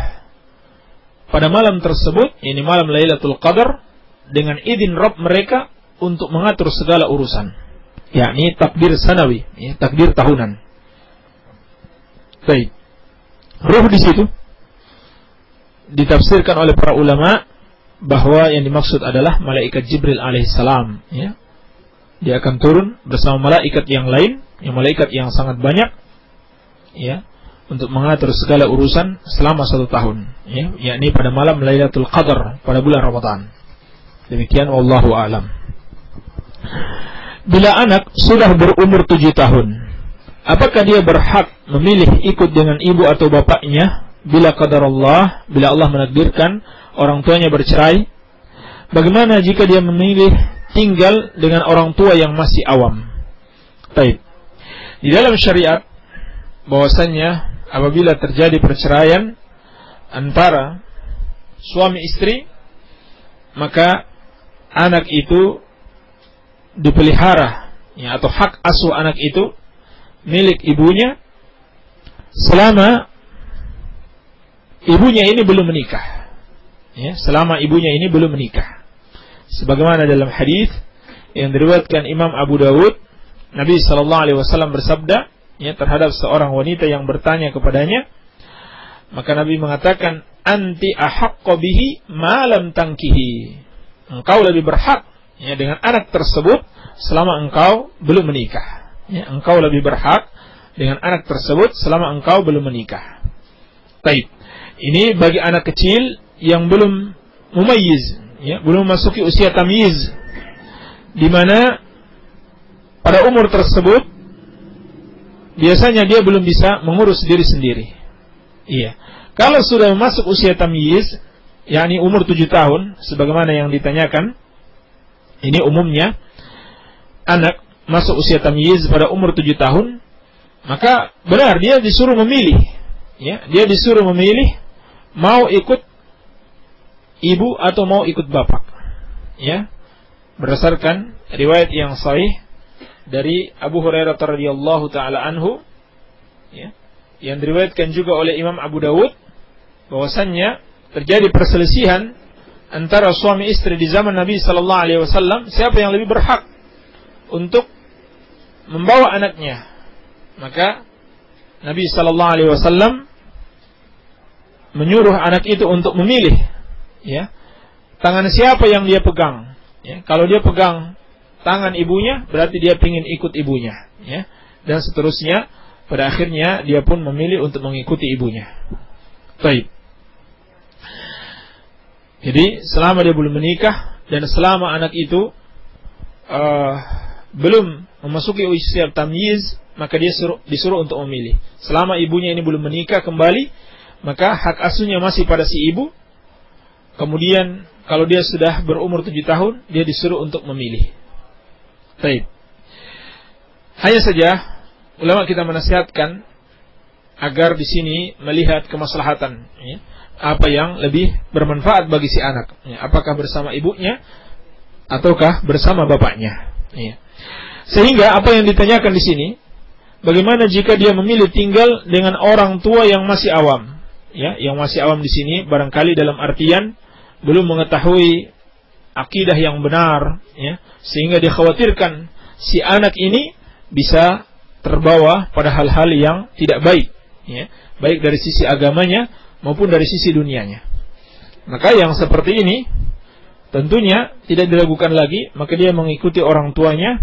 pada malam tersebut, ini malam Lailatul Qadar, dengan izin Rabb mereka untuk mengatur segala urusan, yakni takdir sanawi, ya, takdir tahunan. Baik. Ruh di situ ditafsirkan oleh para ulama bahwa yang dimaksud adalah malaikat Jibril alaihissalam, ya. Dia akan turun bersama malaikat yang lain, malaikat yang sangat banyak, ya, untuk mengatur segala urusan selama 1 tahun, ya, yakni pada malam Lailatul Qadar pada bulan Ramadan. Demikian, wallahu a'lam. Bila anak sudah berumur 7 tahun, apakah dia berhak memilih ikut dengan ibu atau bapaknya bila qadarullah, bila Allah menakdirkan orang tuanya bercerai? Bagaimana jika dia memilih tinggal dengan orang tua yang masih awam? Baik. Di dalam syariat, bahwasannya apabila terjadi perceraian antara suami istri, maka anak itu dipelihara, ya, atau hak asuh anak itu milik ibunya selama ibunya ini belum menikah. Ya, selama ibunya ini belum menikah. Sebagaimana dalam hadis yang diriwayatkan Imam Abu Dawud, Nabi sallallahu alaihi wasallam bersabda, ya, terhadap seorang wanita yang bertanya kepadanya, maka Nabi mengatakan, anti ahaqqo bihi ma lam tankihi. Engkau lebih berhak, ya, dengan anak tersebut selama engkau belum menikah. Ya, engkau lebih berhak dengan anak tersebut selama engkau belum menikah. Baik. Ini bagi anak kecil yang belum mumayyiz, ya, belum memasuki usia tamyiz, di mana pada umur tersebut biasanya dia belum bisa mengurus diri sendiri. Iya. Kalau sudah masuk usia tamyiz, yakni umur 7 tahun, sebagaimana yang ditanyakan, ini umumnya anak masuk usia tamyiz pada umur 7 tahun, maka benar dia disuruh memilih. Ya, dia disuruh memilih mau ikut ibu atau mau ikut bapak. Ya. Berdasarkan riwayat yang sahih dari Abu Hurairah radhiyallahu taala anhu, ya, yang diriwayatkan juga oleh Imam Abu Dawud, bahwasannya terjadi perselisihan antara suami istri di zaman Nabi sallallahu alaihi wasallam, siapa yang lebih berhak untuk membawa anaknya. Maka Nabi sallallahu alaihi wasallam menyuruh anak itu untuk memilih, ya, tangan siapa yang dia pegang. Ya, kalau dia pegang tangan ibunya, berarti dia ingin ikut ibunya, ya, dan seterusnya. Pada akhirnya dia pun memilih untuk mengikuti ibunya. Baik. Jadi selama dia belum menikah dan selama anak itu belum memasuki usia tamyiz, maka dia disuruh untuk memilih. Selama ibunya ini belum menikah kembali, maka hak asuhnya masih pada si ibu. Kemudian kalau dia sudah berumur 7 tahun, dia disuruh untuk memilih. Baik. Hanya saja ulama kita menasihatkan agar di sini melihat kemaslahatan, ya, apa yang lebih bermanfaat bagi si anak, ya, apakah bersama ibunya ataukah bersama bapaknya, ya. Sehingga apa yang ditanyakan di sini, bagaimana jika dia memilih tinggal dengan orang tua yang masih awam, ya, yang masih awam di sini barangkali dalam artian belum mengetahui akidah yang benar, ya, sehingga dikhawatirkan si anak ini bisa terbawa pada hal-hal yang tidak baik, ya, baik dari sisi agamanya maupun dari sisi dunianya. Maka yang seperti ini tentunya tidak diragukan lagi, maka dia mengikuti orang tuanya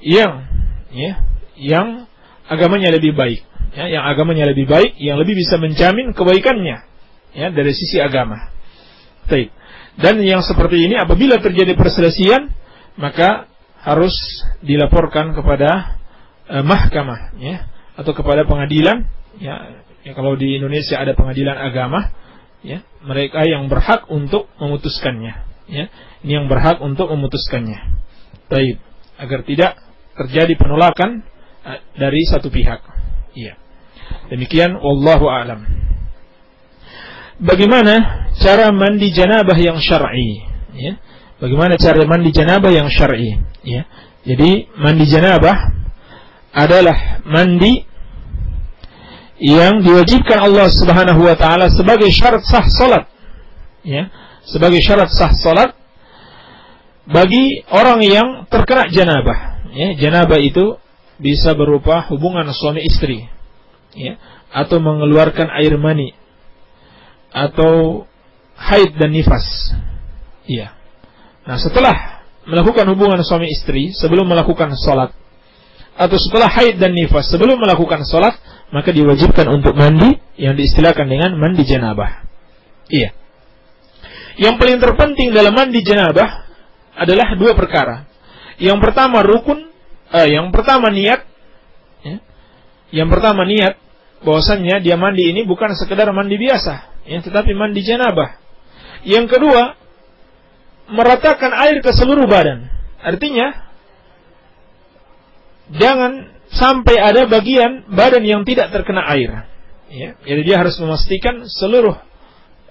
yang, ya, yang agamanya lebih baik, ya, yang agamanya lebih baik, yang lebih bisa menjamin kebaikannya, ya, dari sisi agama. Baik. Dan yang seperti ini apabila terjadi perselisihan, maka harus dilaporkan kepada mahkamah, ya, atau kepada pengadilan, ya, ya, kalau di Indonesia ada pengadilan agama, ya, mereka yang berhak untuk memutuskannya, ya, ini yang berhak untuk memutuskannya. Baik, agar tidak terjadi penolakan dari satu pihak. Iya. Demikian, wallahu a'lam. Bagaimana cara mandi janabah yang syar'i, ya? Bagaimana cara mandi janabah yang syar'i, ya? Jadi mandi janabah adalah mandi yang diwajibkan Allah Subhanahu wa taala sebagai syarat sah salat, ya, sebagai syarat sah salat bagi orang yang terkena janabah, ya. Janabah itu bisa berupa hubungan suami istri, ya, atau mengeluarkan air mani, atau haid dan nifas, iya. Nah, setelah melakukan hubungan suami istri sebelum melakukan salat, atau setelah haid dan nifas sebelum melakukan salat, maka diwajibkan untuk mandi yang diistilahkan dengan mandi janabah. Iya. Yang paling terpenting dalam mandi janabah adalah 2 perkara. Yang pertama yang pertama niat, ya. Yang pertama niat bahwasannya dia mandi ini bukan sekedar mandi biasa, ya, tetapi mandi janabah. Yang kedua, meratakan air ke seluruh badan. Artinya jangan sampai ada bagian badan yang tidak terkena air, ya. Jadi dia harus memastikan seluruh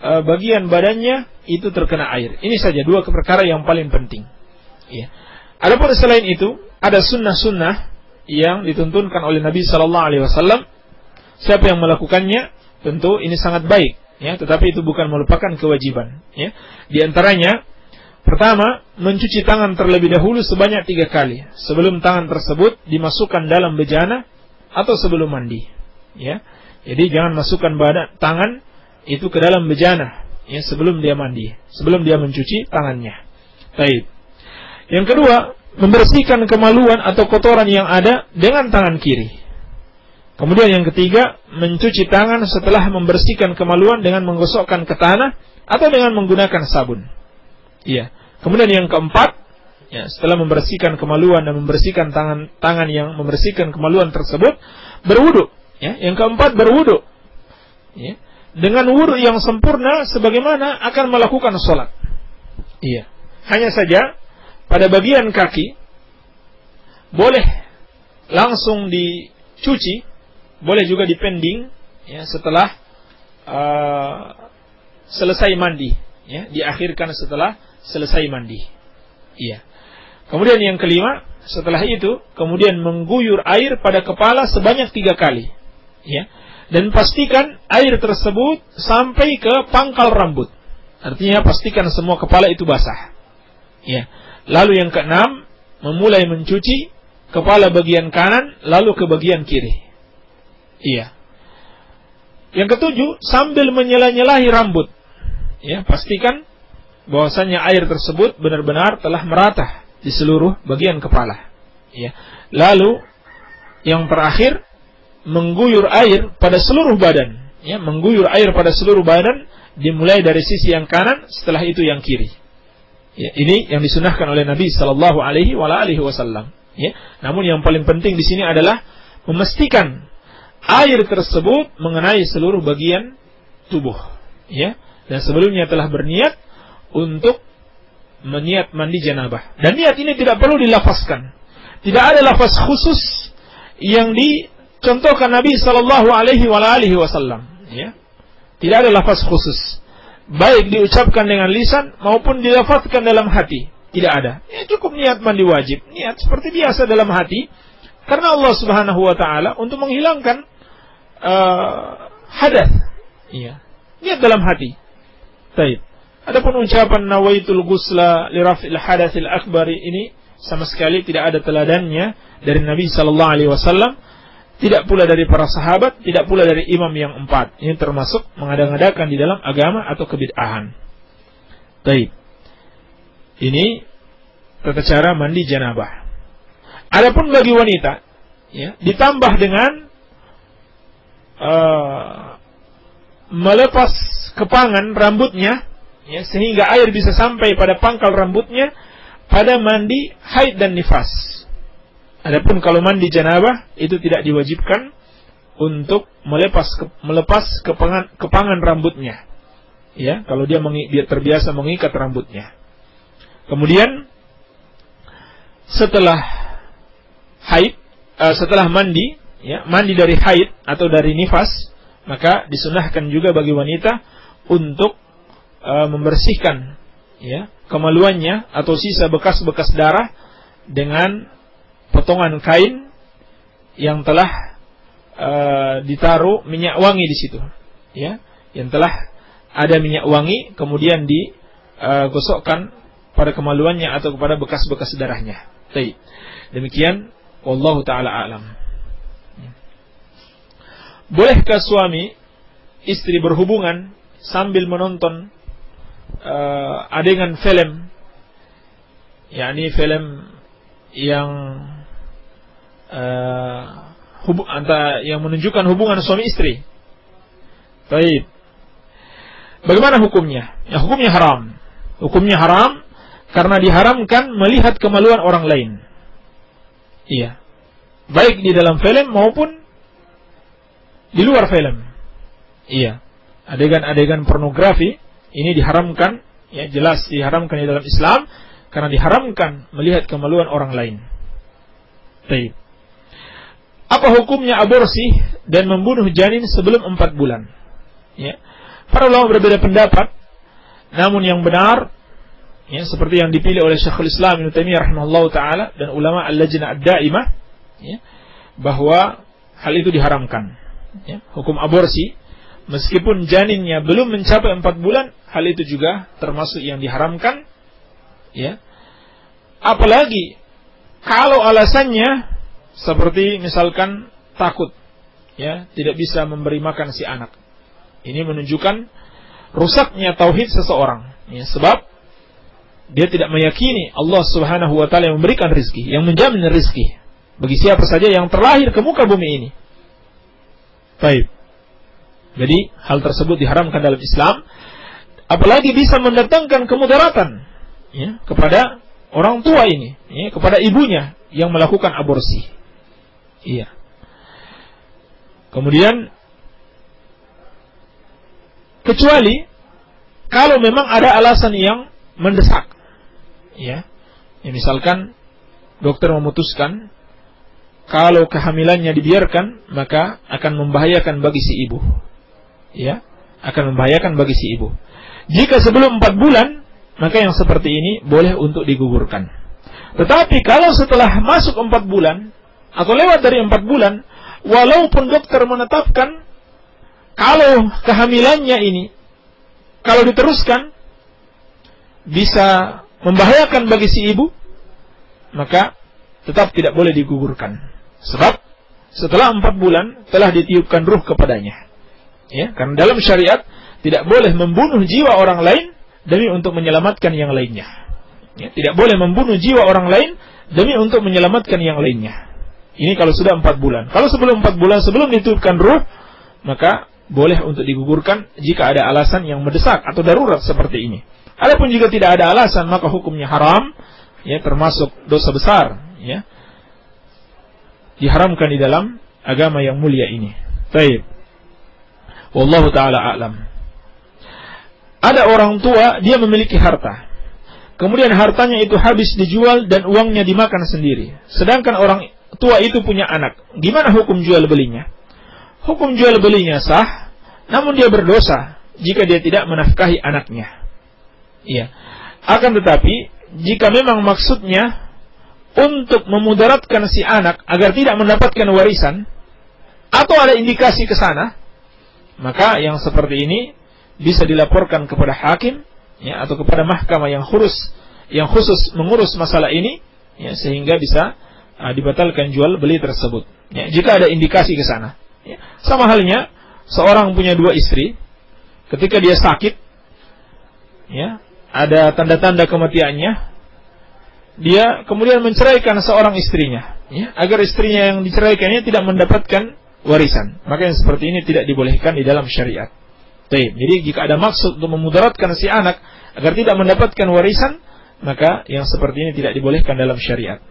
bagian badannya itu terkena air. Ini saja dua perkara yang paling penting. Ya. Adapun selain itu, ada sunnah-sunnah yang dituntunkan oleh Nabi Sallallahu Alaihi Wasallam. Siapa yang melakukannya, tentu ini sangat baik. Ya, tetapi itu bukan merupakan kewajiban. Ya. Di antaranya, pertama, mencuci tangan terlebih dahulu sebanyak 3 kali sebelum tangan tersebut dimasukkan dalam bejana atau sebelum mandi. Ya. Jadi jangan masukkan tangan itu ke dalam bejana ya, sebelum dia mandi, sebelum dia mencuci tangannya. Baik. Yang kedua, membersihkan kemaluan atau kotoran yang ada dengan tangan kiri. Kemudian yang ketiga, mencuci tangan setelah membersihkan kemaluan dengan menggosokkan ke tanah atau dengan menggunakan sabun. Iya. Kemudian yang keempat, ya, setelah membersihkan kemaluan dan membersihkan tangan yang membersihkan kemaluan tersebut, berwudu. Ya. Yang keempat, berwudu. Ya. Dengan wudu yang sempurna sebagaimana akan melakukan sholat. Iya. Hanya saja pada bagian kaki boleh langsung dicuci, boleh juga dipending ya, setelah selesai mandi, ya, diakhirkan setelah selesai mandi. Iya. Kemudian yang kelima, setelah itu kemudian mengguyur air pada kepala sebanyak 3 kali. Ya. Dan pastikan air tersebut sampai ke pangkal rambut. Artinya pastikan semua kepala itu basah. Ya. Lalu yang keenam, memulai mencuci kepala bagian kanan lalu ke bagian kiri. Iya. Yang ketujuh, sambil menyela-nyelahi rambut. Ya, pastikan bahwasanya air tersebut benar-benar telah merata di seluruh bagian kepala. Ya. Lalu yang terakhir, mengguyur air pada seluruh badan. Ya, mengguyur air pada seluruh badan dimulai dari sisi yang kanan, setelah itu yang kiri. Ya, ini yang disunahkan oleh Nabi Sallallahu Alaihi Wasallam. Ya, namun yang paling penting di sini adalah memastikan air tersebut mengenai seluruh bagian tubuh. Ya, dan sebelumnya telah berniat untuk meniat mandi janabah. Dan niat ini tidak perlu dilafazkan. Tidak ada lafaz khusus yang dicontohkan Nabi Sallallahu Alaihi Wasallam. Ya, tidak ada lafaz khusus. Baik diucapkan dengan lisan maupun dilafazkan dalam hati. Tidak ada. Ya, cukup niat mandi wajib. Niat seperti biasa dalam hati. Karena Allah Subhanahu wa Ta'ala untuk menghilangkan hadas. Ya. Niat dalam hati. Baik. Adapun ucapan nawaitul ghusla li raf'il hadatsil akbar ini sama sekali tidak ada teladannya dari Nabi sallallahu alaihi wasallam, tidak pula dari para sahabat, tidak pula dari imam yang 4. Ini termasuk mengada-ngadakan di dalam agama atau kebid'ahan. Baik. Ini tata cara mandi janabah. Adapun bagi wanita, ya, ditambah dengan melepas kepangan rambutnya, ya, sehingga air bisa sampai pada pangkal rambutnya pada mandi haid dan nifas. Adapun kalau mandi janabah itu tidak diwajibkan untuk melepas kepangan rambutnya. Ya, kalau dia terbiasa mengikat rambutnya. Kemudian setelah haid, setelah mandi, ya, mandi dari haid atau dari nifas, maka disunahkan juga bagi wanita untuk membersihkan, ya, kemaluannya atau sisa bekas-bekas darah dengan potongan kain yang telah ditaruh minyak wangi di situ, ya, yang telah ada minyak wangi, kemudian digosokkan pada kemaluannya atau kepada bekas-bekas darahnya. Baik. Demikian, wallahu taala alam. Bolehkah suami istri berhubungan sambil menonton adegan film, yakni film yang yang menunjukkan hubungan suami istri? Baik. Bagaimana hukumnya? Ya, hukumnya haram. Hukumnya haram karena diharamkan melihat kemaluan orang lain. Iya. Baik di dalam film maupun di luar film. Iya. Adegan-adegan pornografi ini diharamkan, ya, jelas diharamkan di dalam Islam karena diharamkan melihat kemaluan orang lain. Baik. Apa hukumnya aborsi dan membunuh janin sebelum 4 bulan? Ya. Para ulama berbeda pendapat, namun yang benar, ya, seperti yang dipilih oleh Syekhul Islam Ibnu Taimiyah rahimahullahu taala dan ulama Al-Lajnah Ad-Daimah, ya, bahwa hal itu diharamkan. Ya, hukum aborsi, meskipun janinnya belum mencapai 4 bulan, hal itu juga termasuk yang diharamkan. Ya, apalagi kalau alasannya seperti misalkan takut, ya, tidak bisa memberi makan si anak. Ini menunjukkan rusaknya tauhid seseorang, ya, sebab dia tidak meyakini Allah Subhanahu wa taala yang memberikan rizki, yang menjamin rizki bagi siapa saja yang terlahir ke muka bumi ini. Baik. Jadi hal tersebut diharamkan dalam Islam, apalagi bisa mendatangkan kemudaratan, ya, kepada orang tua ini, ya, kepada ibunya yang melakukan aborsi. Iya. Kemudian, kecuali kalau memang ada alasan yang mendesak, ya, misalkan dokter memutuskan kalau kehamilannya dibiarkan maka akan membahayakan bagi si ibu, ya, akan membahayakan bagi si ibu. Jika sebelum 4 bulan, maka yang seperti ini boleh untuk digugurkan. Tetapi kalau setelah masuk 4 bulan atau lewat dari 4 bulan, walaupun dokter menetapkan kalau kehamilannya ini, kalau diteruskan bisa membahayakan bagi si ibu, maka tetap tidak boleh digugurkan. Sebab setelah 4 bulan telah ditiupkan ruh kepadanya. Ya, karena dalam syariat tidak boleh membunuh jiwa orang lain demi untuk menyelamatkan yang lainnya. Ya, tidak boleh membunuh jiwa orang lain demi untuk menyelamatkan yang lainnya. Ini kalau sudah 4 bulan. Kalau sebelum 4 bulan, sebelum ditiupkan ruh, maka boleh untuk digugurkan jika ada alasan yang mendesak atau darurat seperti ini. Adapun jika tidak ada alasan, maka hukumnya haram, ya, termasuk dosa besar, ya, diharamkan di dalam agama yang mulia ini. Baik. Wallahu taala a'lam. Ada orang tua, dia memiliki harta. Kemudian hartanya itu habis dijual dan uangnya dimakan sendiri. Sedangkan orang tua itu punya anak. Gimana hukum jual belinya? Hukum jual belinya sah, namun dia berdosa jika dia tidak menafkahi anaknya. Iya. Akan tetapi, jika memang maksudnya untuk memudaratkan si anak agar tidak mendapatkan warisan, atau ada indikasi ke sana, maka yang seperti ini bisa dilaporkan kepada hakim, ya, atau kepada mahkamah yang khusus mengurus masalah ini, ya, sehingga bisa dibatalkan jual beli tersebut. Ya, jika ada indikasi ke sana. Ya, sama halnya seorang punya 2 istri, ketika dia sakit, ya, ada tanda-tanda kematiannya, dia kemudian menceraikan seorang istrinya, ya, agar istrinya yang diceraikannya tidak mendapatkan warisan. Maka yang seperti ini tidak dibolehkan di dalam syariat. Jadi jika ada maksud untuk memudaratkan si anak agar tidak mendapatkan warisan, maka yang seperti ini tidak dibolehkan dalam syariat.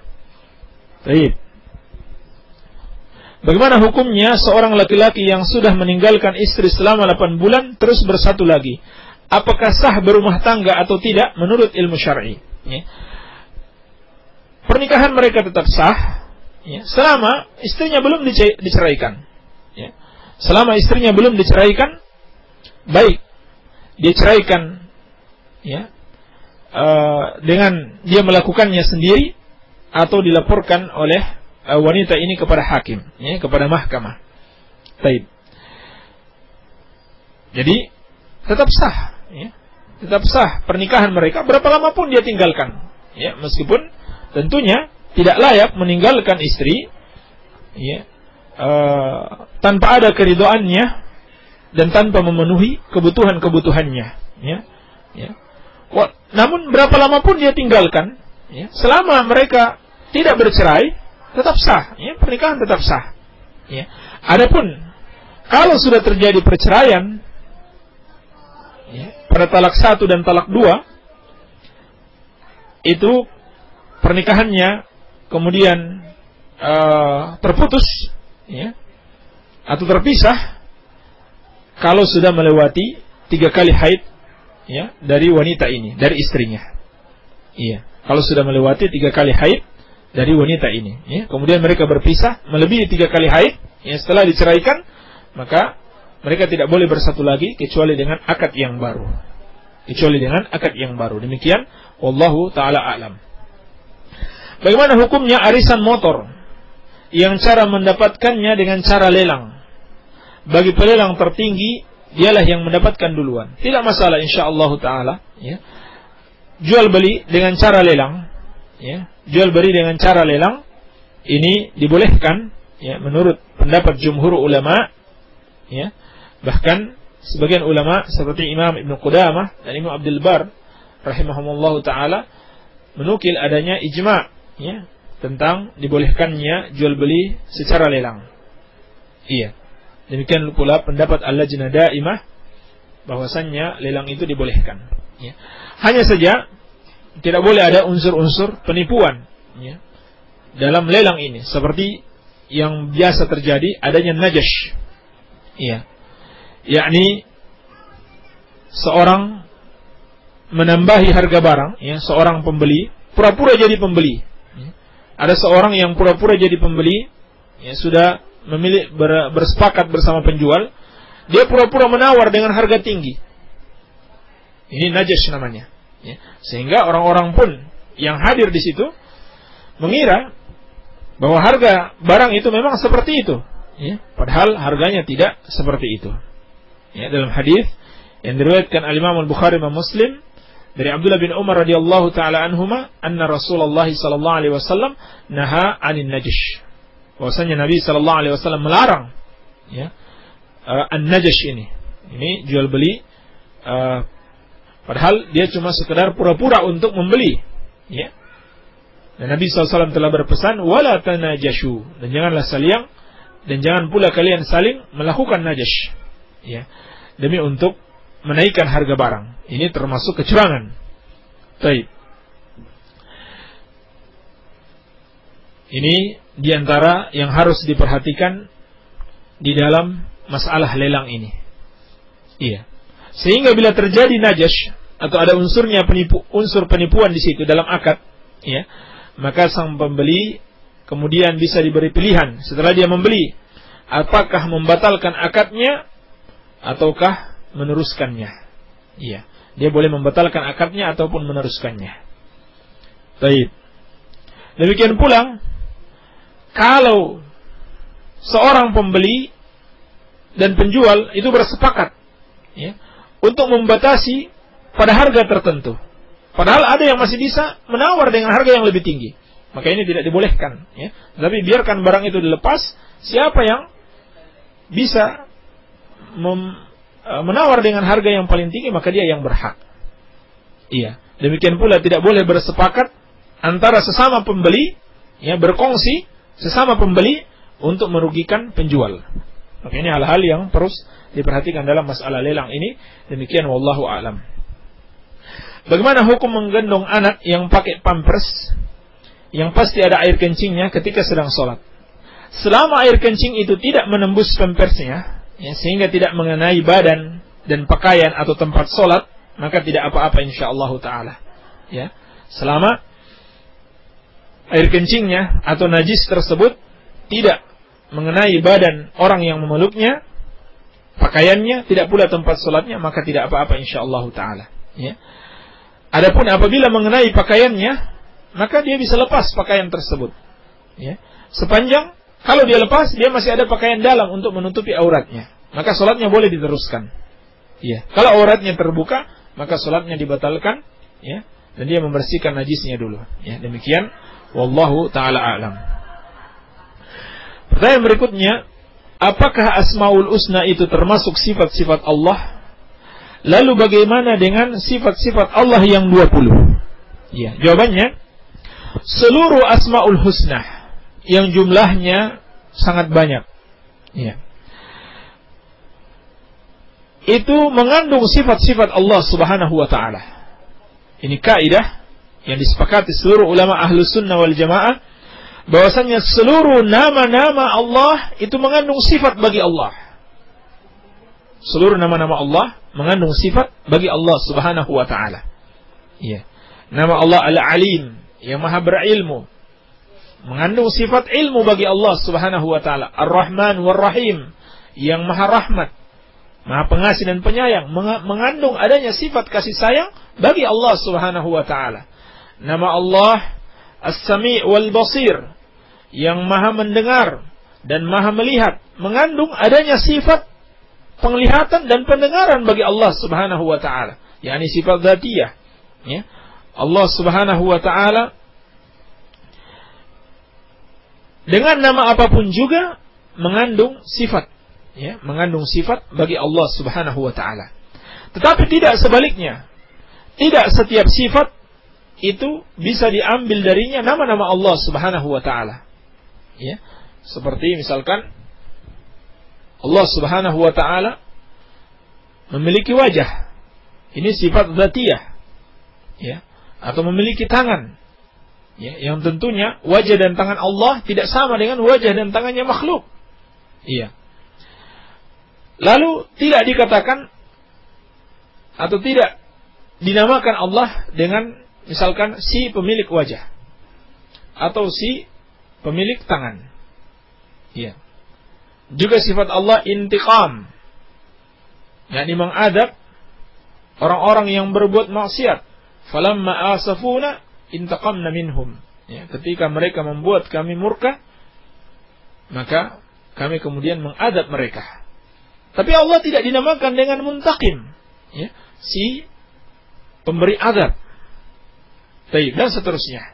Bagaimana hukumnya seorang laki-laki yang sudah meninggalkan istri selama 8 bulan terus bersatu lagi? Apakah sah berumah tangga atau tidak menurut ilmu syar'i? Ya. Pernikahan mereka tetap sah, ya, selama istrinya belum diceraikan. Ya. Selama istrinya belum diceraikan, baik dia ceraikan, ya, dengan dia melakukannya sendiri atau dilaporkan oleh wanita ini kepada hakim, ya, kepada mahkamah. Baik. Jadi tetap sah, ya, tetap sah pernikahan mereka berapa lama pun dia tinggalkan, ya, meskipun tentunya tidak layak meninggalkan istri, ya, tanpa ada keridhoannya dan tanpa memenuhi kebutuhan-kebutuhannya, ya, ya. Namun berapa lama pun dia tinggalkan, ya, selama mereka tidak bercerai, tetap sah, ya, pernikahan tetap sah. Ya. Adapun kalau sudah terjadi perceraian, ya, pada talak 1 dan talak 2, itu pernikahannya kemudian terputus, ya, atau terpisah kalau sudah melewati 3 kali haid, ya, dari wanita ini, dari istrinya. Iya, kalau sudah melewati 3 kali haid dari wanita ini, ya, kemudian mereka berpisah melebihi 3 kali haid, ya, setelah diceraikan, maka mereka tidak boleh bersatu lagi kecuali dengan akad yang baru. Demikian wallahu taala a'lam. Bagaimana hukumnya arisan motor yang cara mendapatkannya dengan cara lelang? Bagi pelelang tertinggi, dialah yang mendapatkan duluan. Tidak masalah insyaallah taala, ya. Jual beli dengan cara lelang, ya. Jual beli dengan cara lelang ini dibolehkan, ya, menurut pendapat jumhur ulama, ya. Bahkan sebagian ulama seperti Imam Ibn Qudamah dan Imam Abdul Bar rahimahumullah taala menukil adanya ijma', ya, tentang dibolehkannya jual beli secara lelang. Iya. Demikian pula pendapat Al-Lajnah Daimah bahwasannya lelang itu dibolehkan, ya. Hanya saja tidak boleh ada unsur-unsur penipuan, ya, dalam lelang ini, seperti yang biasa terjadi adanya najash, ya, yakni seorang menambahi harga barang, ya, seorang pembeli pura-pura jadi pembeli, ya. Ada seorang yang pura-pura jadi pembeli, ya, sudah bersepakat bersama penjual, dia pura-pura menawar dengan harga tinggi. Ini najash namanya, ya. Sehingga orang-orang pun yang hadir di situ mengira bahwa harga barang itu memang seperti itu, ya, padahal harganya tidak seperti itu. Ya, dalam hadis yang diriwayatkan al-Imam Al-Bukhari dan Muslim dari Abdullah bin Umar radhiyallahu taala anhuma, anna Rasulullah sallallahu alaihi wasallam naha 'anil najash. Bahwasanya Nabi sallallahu alaihi wasallam melarang, ya, an-najash ini jual beli, padahal dia cuma sekedar pura-pura untuk membeli, ya. Dan Nabi SAW telah berpesan, wala tanajashu, dan janganlah saling, dan jangan pula kalian saling melakukan najash, ya, demi untuk menaikkan harga barang. Ini termasuk kecurangan. Baik. Ini diantara yang harus diperhatikan di dalam masalah lelang ini. Iya. Sehingga bila terjadi najash atau ada unsur penipuan di situ dalam akad, ya, maka sang pembeli kemudian bisa diberi pilihan setelah dia membeli, apakah membatalkan akadnya ataukah meneruskannya. Iya, dia boleh membatalkan akadnya ataupun meneruskannya. Baik. Demikian pula kalau seorang pembeli dan penjual itu bersepakat, ya, untuk membatasi pada harga tertentu, padahal ada yang masih bisa menawar dengan harga yang lebih tinggi, maka ini tidak dibolehkan, ya. Tapi biarkan barang itu dilepas. Siapa yang bisa menawar dengan harga yang paling tinggi, maka dia yang berhak. Iya. Demikian pula tidak boleh bersepakat antara sesama pembeli, ya, berkongsi sesama pembeli untuk merugikan penjual. Maka ini hal-hal yang terus diperhatikan dalam masalah lelang ini. Demikian wallahu a'lam. Bagaimana hukum menggendong anak yang pakai pampers yang pasti ada air kencingnya ketika sedang sholat? Selama air kencing itu tidak menembus pampersnya, ya, sehingga tidak mengenai badan dan pakaian atau tempat sholat, maka tidak apa-apa insyaallah ta'ala, ya. Selama air kencingnya atau najis tersebut tidak mengenai badan orang yang memeluknya, pakaiannya, tidak pula tempat sholatnya, maka tidak apa-apa insyaallah ta'ala, ya. Adapun apabila mengenai pakaiannya, maka dia bisa lepas pakaian tersebut, ya. Sepanjang kalau dia lepas, dia masih ada pakaian dalam untuk menutupi auratnya, maka sholatnya boleh diteruskan, ya. Kalau auratnya terbuka, maka sholatnya dibatalkan, ya, dan dia membersihkan najisnya dulu, ya. Demikian wallahu ta'ala a'lam. Pertanyaan berikutnya, apakah Asmaul Husna itu termasuk sifat-sifat Allah? Lalu bagaimana dengan sifat-sifat Allah yang 20? Ya, jawabannya, seluruh Asmaul Husna yang jumlahnya sangat banyak, ya, itu mengandung sifat-sifat Allah Subhanahu wa ta'ala. Ini kaidah yang disepakati seluruh ulama Ahlus Sunnah wal Jamaah, bahwasanya seluruh nama-nama Allah itu mengandung sifat bagi Allah. Seluruh nama-nama Allah mengandung sifat bagi Allah Subhanahu wa ta'ala, ya. Nama Allah Al-Alim, yang maha berilmu, mengandung sifat ilmu bagi Allah Subhanahu wa ta'ala. Ar-Rahman war-Rahim, yang maha rahmat, Maha Pengasih dan Penyayang, mengandung adanya sifat kasih sayang bagi Allah Subhanahu wa taala. Nama Allah As-Sami' wal Basir, yang Maha mendengar dan Maha melihat, mengandung adanya sifat penglihatan dan pendengaran bagi Allah Subhanahu wa taala, yakni sifat dzatiyah. Ya. Allah Subhanahu wa taala dengan nama apapun juga mengandung sifat, ya, mengandung sifat bagi Allah Subhanahu wa taala. Tetapi tidak sebaliknya. Tidak setiap sifat itu bisa diambil darinya nama-nama Allah Subhanahu wa taala. Ya. Seperti misalkan Allah Subhanahu wa taala memiliki wajah. Ini sifat dzatiyah. Ya, atau memiliki tangan. Ya, yang tentunya wajah dan tangan Allah tidak sama dengan wajah dan tangannya makhluk. Iya. Lalu tidak dikatakan atau tidak dinamakan Allah dengan misalkan si pemilik wajah atau si pemilik tangan. Iya. Juga sifat Allah intiqam, yakni mengadab orang-orang yang berbuat maksiat. Falamma asafuna intaqamna minhum. Ya, ketika mereka membuat kami murka, maka kami kemudian mengadab mereka. Tapi Allah tidak dinamakan dengan muntaqim, ya, si pemberi adab. Dan seterusnya.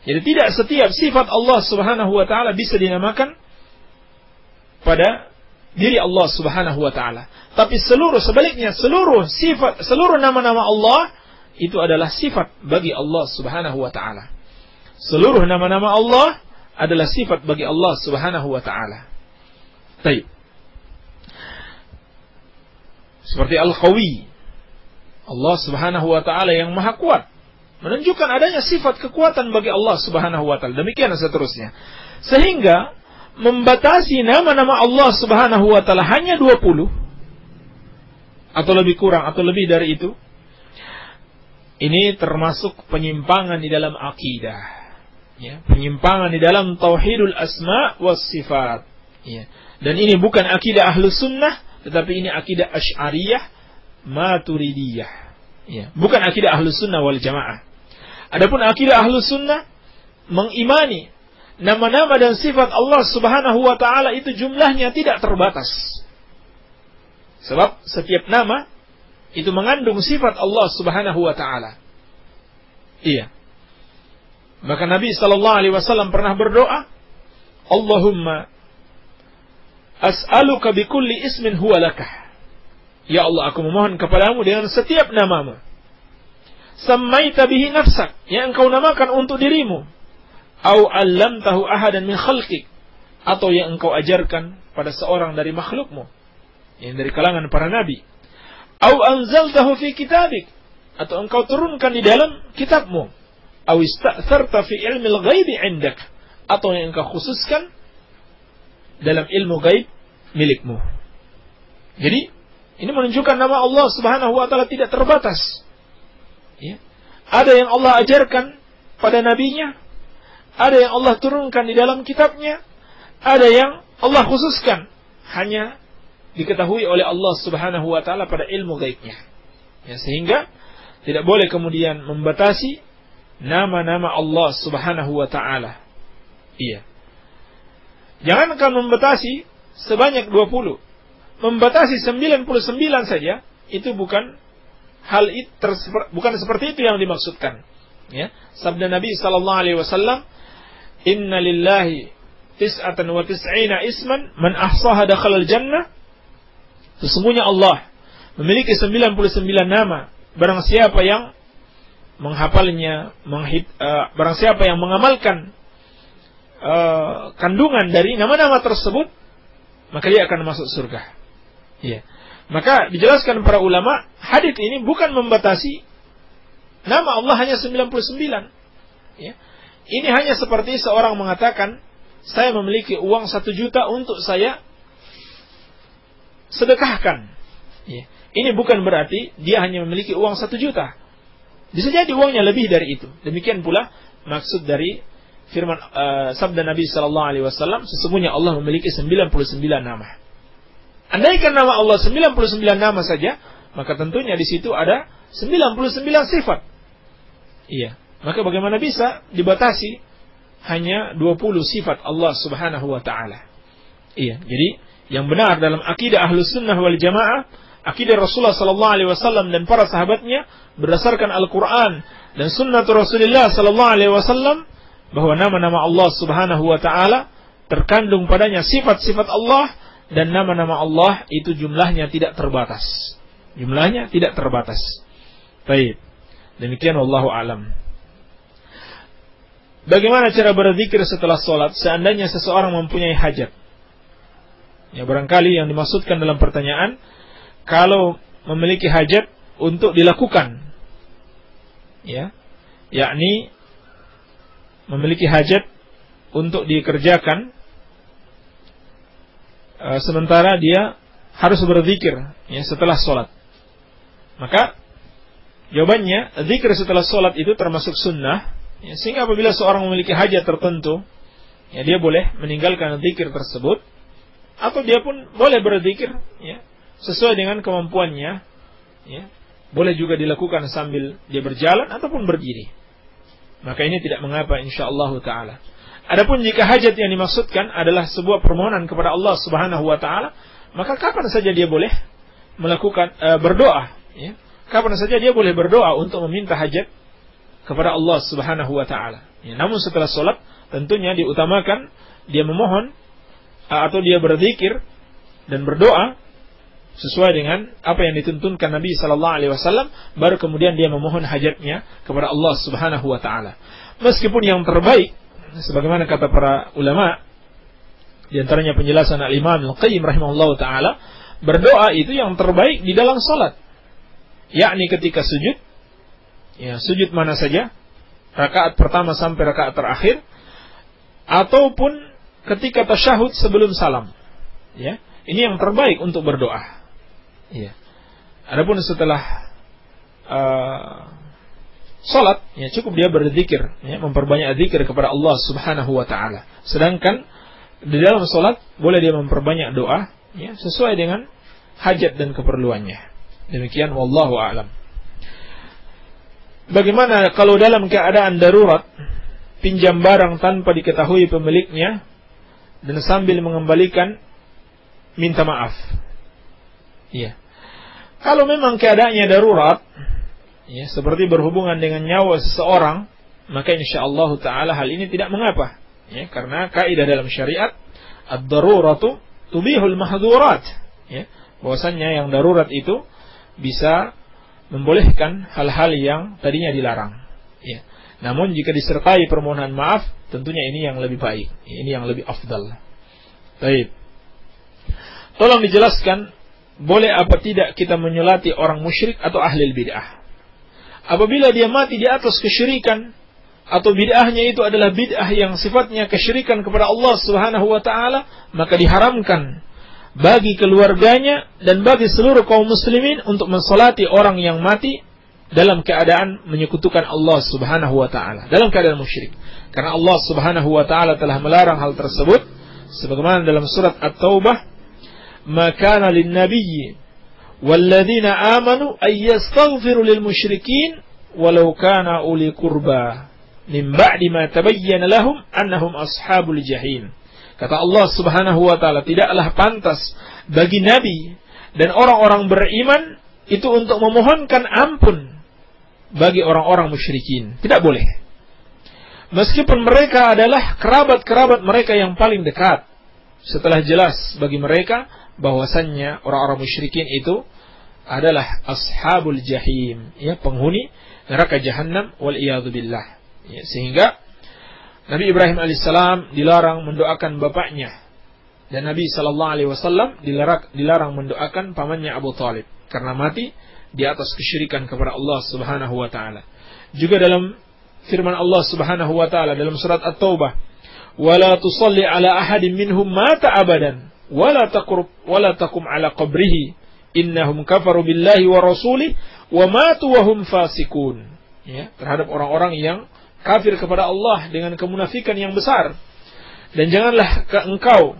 Jadi tidak setiap sifat Allah Subhanahu wa taala bisa dinamakan pada diri Allah Subhanahu wa taala. Tapi sebaliknya seluruh sifat, seluruh nama-nama Allah itu adalah sifat bagi Allah Subhanahu wa taala. Seluruh nama-nama Allah adalah sifat bagi Allah Subhanahu wa taala. Baik. Seperti Al-Qawi, Allah Subhanahu wa taala yang Maha Kuat, menunjukkan adanya sifat kekuatan bagi Allah Subhanahu wa taala. Demikian seterusnya. Sehingga membatasi nama-nama Allah Subhanahu wa taala hanya 20 atau lebih kurang atau lebih dari itu, ini termasuk penyimpangan di dalam akidah, ya, penyimpangan di dalam tauhidul asma was sifat, ya. Dan ini bukan akidah Ahlus Sunnah, tetapi ini akidah Asy'ariyah Maturidiyah, ya. Bukan akidah Ahlus Sunnah wal Jamaah. Adapun akidah Ahlus Sunnah mengimani nama-nama dan sifat Allah Subhanahu wa taala itu jumlahnya tidak terbatas. Sebab setiap nama itu mengandung sifat Allah Subhanahu wa taala. Iya. Maka Nabi sallallahu alaihi wasallam pernah berdoa, Allahumma as'aluka bikulli ismin huwa lakah. Ya Allah, aku memohon kepadamu dengan setiap namamu. Sammaita bihi nafsak, yang engkau namakan untuk dirimu. Au 'allamtahu ahadan min khalqik, atau yang engkau ajarkan pada seorang dari makhlukmu, yang dari kalangan para nabi. Au anzaltahu fi kitabik, atau engkau turunkan di dalam kitabmu. Au ista'tharta fi ilmil ghaibi 'indak, atau yang engkau khususkan dalam ilmu gaib milikmu. Jadi ini menunjukkan nama Allah Subhanahu wa taala tidak terbatas. Ya. Ada yang Allah ajarkan pada nabinya, ada yang Allah turunkan di dalam kitabnya, ada yang Allah khususkan hanya diketahui oleh Allah Subhanahu wa taala pada ilmu gaibnya. Ya, sehingga tidak boleh kemudian membatasi nama-nama Allah Subhanahu wa taala. Iya. Jangankan membatasi sebanyak 20. Membatasi 99 saja itu bukan bukan seperti itu yang dimaksudkan. Ya. Sabda Nabi sallallahu alaihi wasallam, "Inna lillahi 99 isman man ahsaha dakhala al-jannah." Sesungguhnya Allah memiliki 99 nama. Barang siapa yang menghafalnya, barang siapa yang mengamalkan kandungan dari nama-nama tersebut, maka dia akan masuk surga. Ya. Maka dijelaskan para ulama, hadits ini bukan membatasi nama Allah hanya 99. Ya. Ini hanya seperti seorang mengatakan, saya memiliki uang 1 juta untuk saya sedekahkan. Ya. Ini bukan berarti dia hanya memiliki uang 1 juta. Bisa jadi uangnya lebih dari itu. Demikian pula maksud dari firman sabda Nabi sallallahu alaihi wasallam, sesungguhnya Allah memiliki 99 nama. Andaikan nama Allah 99 nama saja, maka tentunya di situ ada 99 sifat. Iya. Maka bagaimana bisa dibatasi hanya 20 sifat Allah Subhanahu wa taala? Iya. Jadi yang benar dalam akidah Ahlus Sunnah wal Jamaah, akidah Rasulullah sallallahu alaihi wasallam dan para sahabatnya berdasarkan Al-Qur'an dan sunnah Rasulullah sallallahu alaihi wasallam, bahwa nama-nama Allah Subhanahu wa taala terkandung padanya sifat-sifat Allah, dan nama-nama Allah itu jumlahnya tidak terbatas. Jumlahnya tidak terbatas. Baik. Demikian wallahu alam. Bagaimana cara berzikir setelah sholat seandainya seseorang mempunyai hajat? Ya, barangkali yang dimaksudkan dalam pertanyaan, kalau memiliki hajat untuk dilakukan, ya, yakni memiliki hajat untuk dikerjakan, sementara dia harus berzikir ya setelah sholat. Maka jawabannya, zikir setelah sholat itu termasuk sunnah, ya, sehingga apabila seorang memiliki hajat tertentu, ya, dia boleh meninggalkan zikir tersebut, atau dia pun boleh berzikir ya, sesuai dengan kemampuannya, ya. Boleh juga dilakukan sambil dia berjalan ataupun berdiri. Maka ini tidak mengapa insyaallah ta'ala. Adapun jika hajat yang dimaksudkan adalah sebuah permohonan kepada Allah Subhanahu wa taala, maka kapan saja dia boleh melakukan berdoa, ya. Kapan saja dia boleh berdoa untuk meminta hajat kepada Allah Subhanahu wa taala. Ya, namun setelah sholat tentunya diutamakan dia memohon atau dia berzikir dan berdoa sesuai dengan apa yang dituntunkan Nabi sallallahu alaihi wasallam, baru kemudian dia memohon hajatnya kepada Allah Subhanahu wa taala. Meskipun yang terbaik sebagaimana kata para ulama, di antaranya penjelasan Al-Imam Al-Qayyim rahimahullahu taala, berdoa itu yang terbaik di dalam salat, yakni ketika sujud, ya, sujud mana saja, rakaat pertama sampai rakaat terakhir, ataupun ketika tasyahud sebelum salam, ya, ini yang terbaik untuk berdoa. Ya. Adapun setelah salat, ya, cukup dia berzikir, ya, memperbanyak zikir kepada Allah Subhanahu wa taala. Sedangkan di dalam salat boleh dia memperbanyak doa, ya, sesuai dengan hajat dan keperluannya. Demikian wallahu a'lam. Bagaimana kalau dalam keadaan darurat pinjam barang tanpa diketahui pemiliknya dan sambil mengembalikan minta maaf? Iya. Kalau memang keadaannya darurat, ya, seperti berhubungan dengan nyawa seseorang, maka insyaallah taala hal ini tidak mengapa, ya, karena kaidah dalam syariat ad-daruratu tubihul mahdzurat, ya, bahwasanya yang darurat itu bisa membolehkan hal-hal yang tadinya dilarang, ya. Namun jika disertai permohonan maaf, tentunya ini yang lebih baik, ini yang lebih afdal. Baik. Tolong dijelaskan, boleh apa tidak kita menyolati orang musyrik atau ahli bid'ah? Apabila dia mati di atas kesyirikan, atau bid'ahnya itu adalah bid'ah yang sifatnya kesyirikan kepada Allah Subhanahu wa taala, maka diharamkan bagi keluarganya dan bagi seluruh kaum muslimin untuk mensolati orang yang mati dalam keadaan menyekutukan Allah Subhanahu wa taala, dalam keadaan musyrik. Karena Allah Subhanahu wa taala telah melarang hal tersebut, sebagaimana dalam surat At-Taubah, "Ma kana lin-nabiyyi walladzina amanu ay yastaghfiru lil musyrikin walau kana uli qurba min ba'di ma tabayyana lahum annahum ashabul jahim." Kata Allah Subhanahu wa taala, tidaklah pantas bagi nabi dan orang-orang beriman itu untuk memohonkan ampun bagi orang-orang musyrikin. Tidak boleh. Meskipun mereka adalah kerabat-kerabat mereka yang paling dekat, setelah jelas bagi mereka bahwasannya orang-orang musyrikin itu adalah ashabul jahim, ya, penghuni neraka jahanam wal iyadu billah, ya, sehingga Nabi Ibrahim alaihissalam dilarang mendoakan bapaknya, dan Nabi sallallahu alaihi wasallam dilarang mendoakan pamannya Abu Talib karena mati di atas kesyirikan kepada Allah Subhanahu wa taala. Juga dalam firman Allah Subhanahu wa taala dalam surat At-Taubah, "Wala tusalli ala ahadin minhum mata abadan wala taqum ala qabrihi innahum kafaru billahi wa rasulih wa matu wa hum fasikun." Ya, terhadap orang-orang yang kafir kepada Allah dengan kemunafikan yang besar. Dan janganlah engkau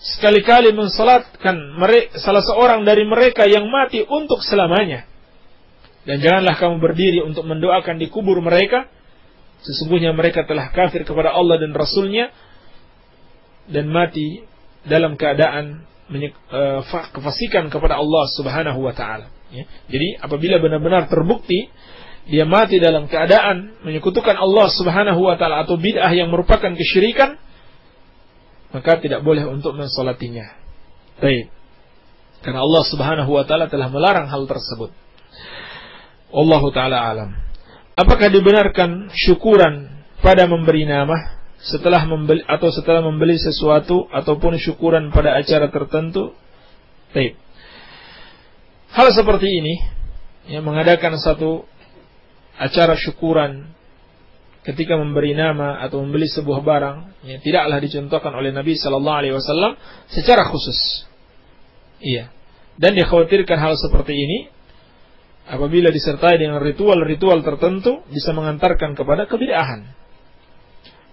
sekali-kali mensalatkan salah seorang dari mereka yang mati untuk selamanya. Dan janganlah kamu berdiri untuk mendoakan di kubur mereka. Sesungguhnya mereka telah kafir kepada Allah dan Rasulnya dan mati dalam keadaan kefasikan kepada Allah Subhanahu wa ta'ala. Ya. Jadi apabila benar-benar terbukti dia mati dalam keadaan menyekutukan Allah Subhanahu wa ta'ala atau bid'ah yang merupakan kesyirikan, maka tidak boleh untuk mensolatinya. Baik. Karena Allah Subhanahu wa ta'ala telah melarang hal tersebut. Wallahu ta'ala alam. Apakah dibenarkan syukuran pada memberi nama setelah membeli sesuatu ataupun syukuran pada acara tertentu? Baik. Hal seperti ini, mengadakan satu acara syukuran ketika memberi nama atau membeli sebuah barang, tidaklah dicontohkan oleh Nabi sallallahu alaihi wasallam secara khusus. Iya. Dan dikhawatirkan hal seperti ini apabila disertai dengan ritual-ritual tertentu bisa mengantarkan kepada kebid'ahan.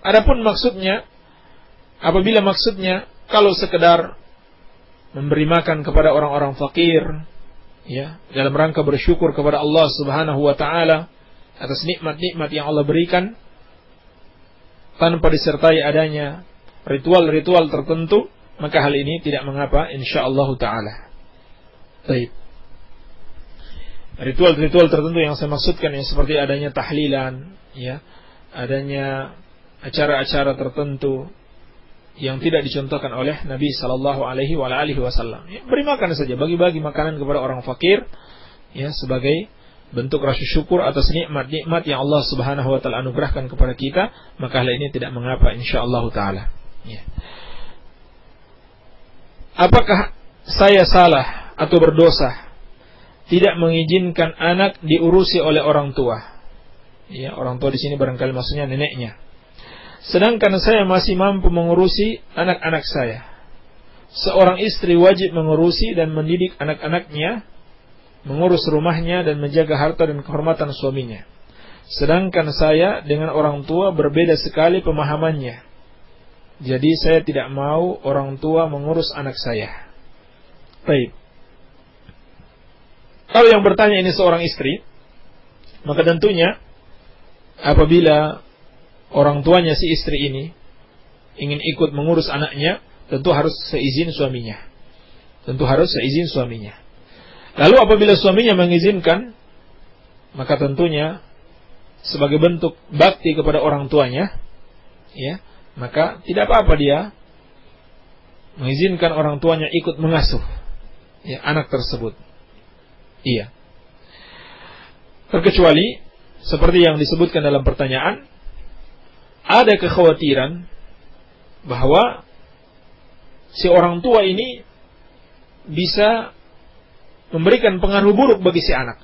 Adapun maksudnya, apabila maksudnya kalau sekedar memberi makan kepada orang-orang fakir, ya, dalam rangka bersyukur kepada Allah Subhanahu wa taala atas nikmat-nikmat yang Allah berikan tanpa disertai adanya ritual-ritual tertentu, maka hal ini tidak mengapa insyaallah taala. Baik. Ritual-ritual tertentu yang saya maksudkan yang seperti adanya tahlilan, ya, adanya acara-acara tertentu yang tidak dicontohkan oleh Nabi sallallahu alaihi wasallam. Ya, beri makan saja, bagi-bagi makanan kepada orang fakir, ya, sebagai bentuk rasa syukur atas nikmat-nikmat yang Allah Subhanahu wa taala anugerahkan kepada kita, maka hal ini tidak mengapa insyaallah taala. Ya. Apakah saya salah atau berdosa tidak mengizinkan anak diurusi oleh orang tua? Ya, orang tua di sini barangkali maksudnya neneknya. Sedangkan saya masih mampu mengurusi anak-anak saya. Seorang istri wajib mengurusi dan mendidik anak-anaknya, mengurus rumahnya dan menjaga harta dan kehormatan suaminya. Sedangkan saya dengan orang tua berbeda sekali pemahamannya. Jadi saya tidak mau orang tua mengurus anak saya. Baik. Kalau yang bertanya ini seorang istri, maka tentunya apabila orang tuanya si istri ini ingin ikut mengurus anaknya, tentu harus seizin suaminya. Lalu apabila suaminya mengizinkan, maka tentunya sebagai bentuk bakti kepada orang tuanya, ya, maka tidak apa-apa dia mengizinkan orang tuanya ikut mengasuh, ya, anak tersebut. Iya. Terkecuali seperti yang disebutkan dalam pertanyaan, ada kekhawatiran bahwa si orang tua ini bisa memberikan pengaruh buruk bagi si anak,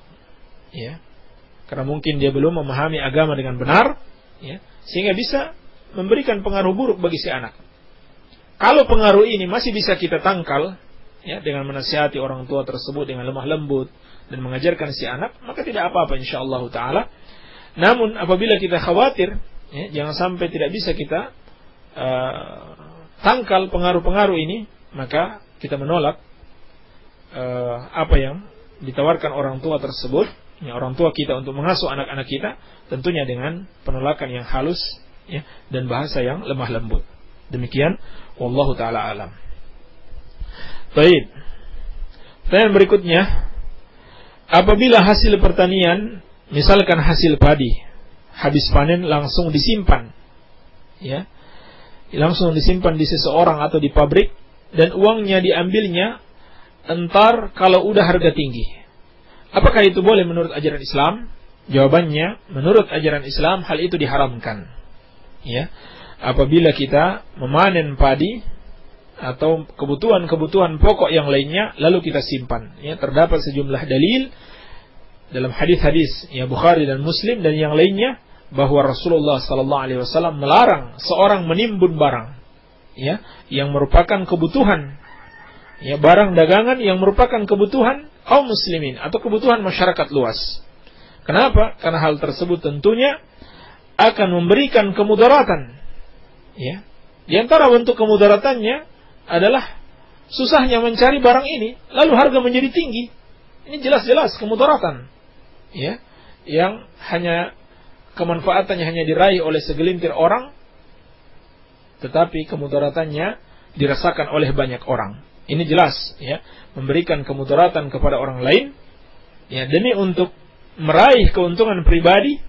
ya, karena mungkin dia belum memahami agama dengan benar, ya, sehingga bisa memberikan pengaruh buruk bagi si anak. Kalau pengaruh ini masih bisa kita tangkal, ya, dengan menasihati orang tua tersebut dengan lemah lembut dan mengajarkan si anak, maka tidak apa-apa insyaallah taala. Namun apabila kita khawatir, ya, jangan sampai tidak bisa kita tangkal pengaruh-pengaruh ini, maka kita menolak apa yang ditawarkan orang tua tersebut, ya, orang tua kita untuk mengasuh anak-anak kita, tentunya dengan penolakan yang halus, ya, dan bahasa yang lemah lembut. Demikian, wallahu taala alam. Baik. Pertanyaan berikutnya, apabila hasil pertanian, misalkan hasil padi, habis panen langsung disimpan, ya, langsung disimpan di seseorang atau di pabrik, dan uangnya diambilnya entar kalau udah harga tinggi, apakah itu boleh menurut ajaran Islam? Jawabannya, menurut ajaran Islam hal itu diharamkan, ya. Apabila kita memanen padi atau kebutuhan-kebutuhan pokok yang lainnya lalu kita simpan, ya, terdapat sejumlah dalil dalam hadis-hadis, ya, Bukhari dan Muslim dan yang lainnya, bahwa Rasulullah sallallahu alaihi wasallam melarang seorang menimbun barang, ya, yang merupakan kebutuhan, ya, barang dagangan yang merupakan kebutuhan kaum muslimin atau kebutuhan masyarakat luas. Kenapa? Karena hal tersebut tentunya akan memberikan kemudaratan, ya. Di antara bentuk kemudaratannya adalah susahnya mencari barang ini, lalu harga menjadi tinggi. Ini jelas-jelas kemudaratan, ya, yang hanya kemanfaatannya hanya diraih oleh segelintir orang, tetapi kemudaratannya dirasakan oleh banyak orang. Ini jelas, ya, memberikan kemudaratan kepada orang lain, ya, demi untuk meraih keuntungan pribadi.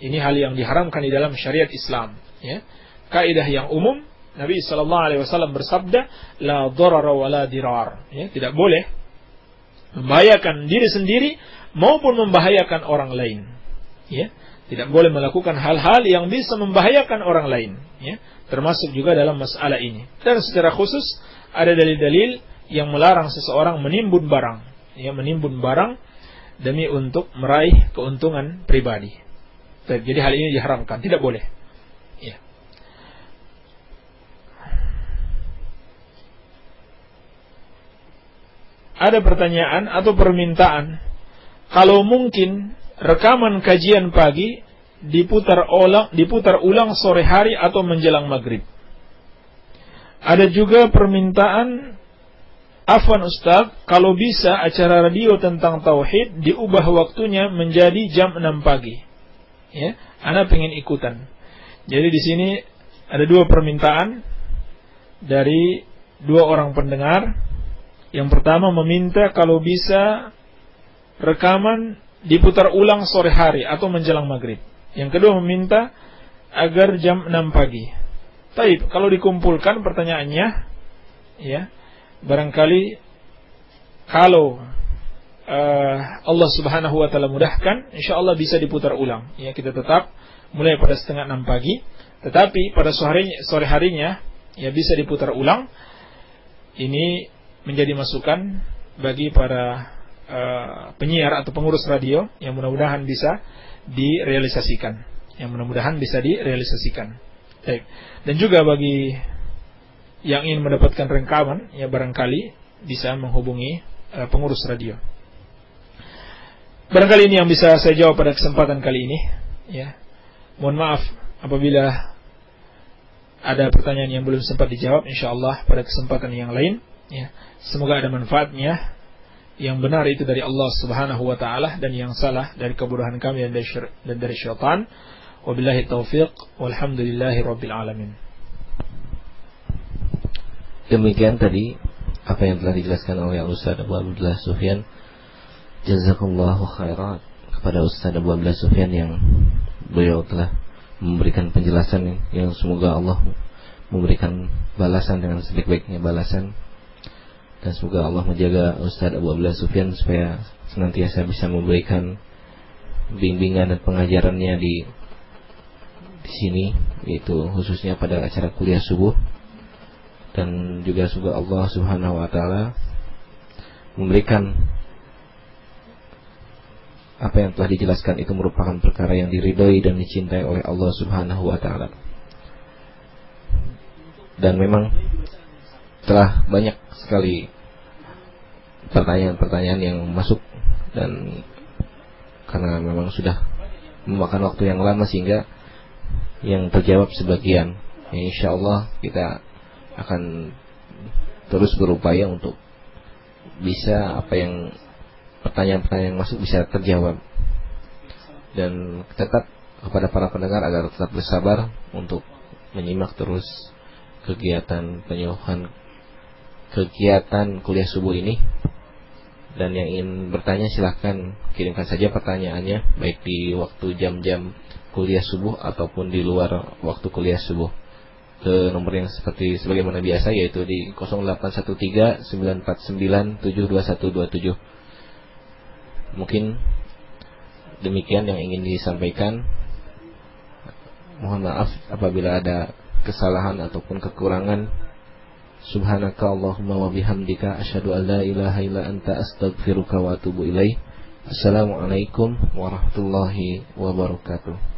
Ini hal yang diharamkan di dalam syariat Islam, ya. Kaidah yang umum, Nabi SAW bersabda, la dharara wa la dirar, ya, tidak boleh membahayakan diri sendiri maupun membahayakan orang lain, ya. Tidak boleh melakukan hal-hal yang bisa membahayakan orang lain, ya, termasuk juga dalam masalah ini. Dan secara khusus ada dalil-dalil yang melarang seseorang menimbun barang, ya, menimbun barang demi untuk meraih keuntungan pribadi. Jadi hal ini diharamkan, tidak boleh, ya. Ada pertanyaan atau permintaan, kalau mungkin rekaman kajian pagi diputar ulang sore hari atau menjelang maghrib. Ada juga permintaan, afwan Ustaz, kalau bisa acara radio tentang tauhid diubah waktunya menjadi jam 6 pagi. Ya, ana pengen ikutan. Jadi di sini ada dua permintaan dari dua orang pendengar. Yang pertama meminta kalau bisa rekaman diputar ulang sore hari atau menjelang maghrib. Yang kedua meminta agar jam 6 pagi. Taib, kalau dikumpulkan pertanyaannya, ya, barangkali kalau Allah Subhanahu wa taala mudahkan, insyaallah bisa diputar ulang. Ya, kita tetap mulai pada 5:30 pagi, tetapi pada sore harinya ya bisa diputar ulang. Ini menjadi masukan bagi para penyiar atau pengurus radio yang mudah-mudahan bisa direalisasikan. Baik. Dan juga bagi yang ingin mendapatkan rekaman, ya barangkali bisa menghubungi pengurus radio. Barangkali ini yang bisa saya jawab pada kesempatan kali ini, ya. Mohon maaf apabila ada pertanyaan yang belum sempat dijawab, insyaallah pada kesempatan yang lain, ya. Semoga ada manfaatnya. Yang benar itu dari Allah Subhanahu wa taala dan yang salah dari kebodohan kami dan dari syaitan. Wabillahi taufiq walhamdulillahi rabbil alamin. Demikian tadi apa yang telah dijelaskan oleh Ustaz Abu Abdullah Sufyan. Jazakallahu khairan kepada Ustaz Abu Abdullah Sufyan yang beliau telah memberikan penjelasan yang semoga Allah memberikan balasan dengan sebaik-baiknya balasan. Dan semoga Allah menjaga Ustaz Abu Abdullah Sufyan supaya senantiasa bisa memberikan bimbingan dan pengajarannya di sini, yaitu khususnya pada acara kuliah subuh. Dan juga semoga Allah Subhanahu wa taala memberikan apa yang telah dijelaskan itu merupakan perkara yang diridhoi dan dicintai oleh Allah Subhanahu wa taala. Dan memang telah banyak sekali pertanyaan-pertanyaan yang masuk, dan karena memang sudah memakan waktu yang lama sehingga yang terjawab sebagian, ya, insyaallah kita akan terus berupaya untuk bisa apa yang pertanyaan-pertanyaan yang masuk bisa terjawab. Dan tetap kepada para pendengar agar tetap bersabar untuk menyimak terus kegiatan penyuluhan kegiatan kuliah subuh ini. Dan yang ingin bertanya silahkan kirimkan saja pertanyaannya, baik di waktu jam-jam kuliah subuh ataupun di luar waktu kuliah subuh, ke nomor yang seperti sebagaimana biasa, yaitu di 0813-949-72127. Mungkin demikian yang ingin disampaikan. Mohon maaf apabila ada kesalahan ataupun kekurangan. Subhanaka Allahumma wa bihamdika asyhadu an la ilaha illa anta astaghfiruka wa atubu ilaik. Assalamualaikum warahmatullahi wabarakatuh.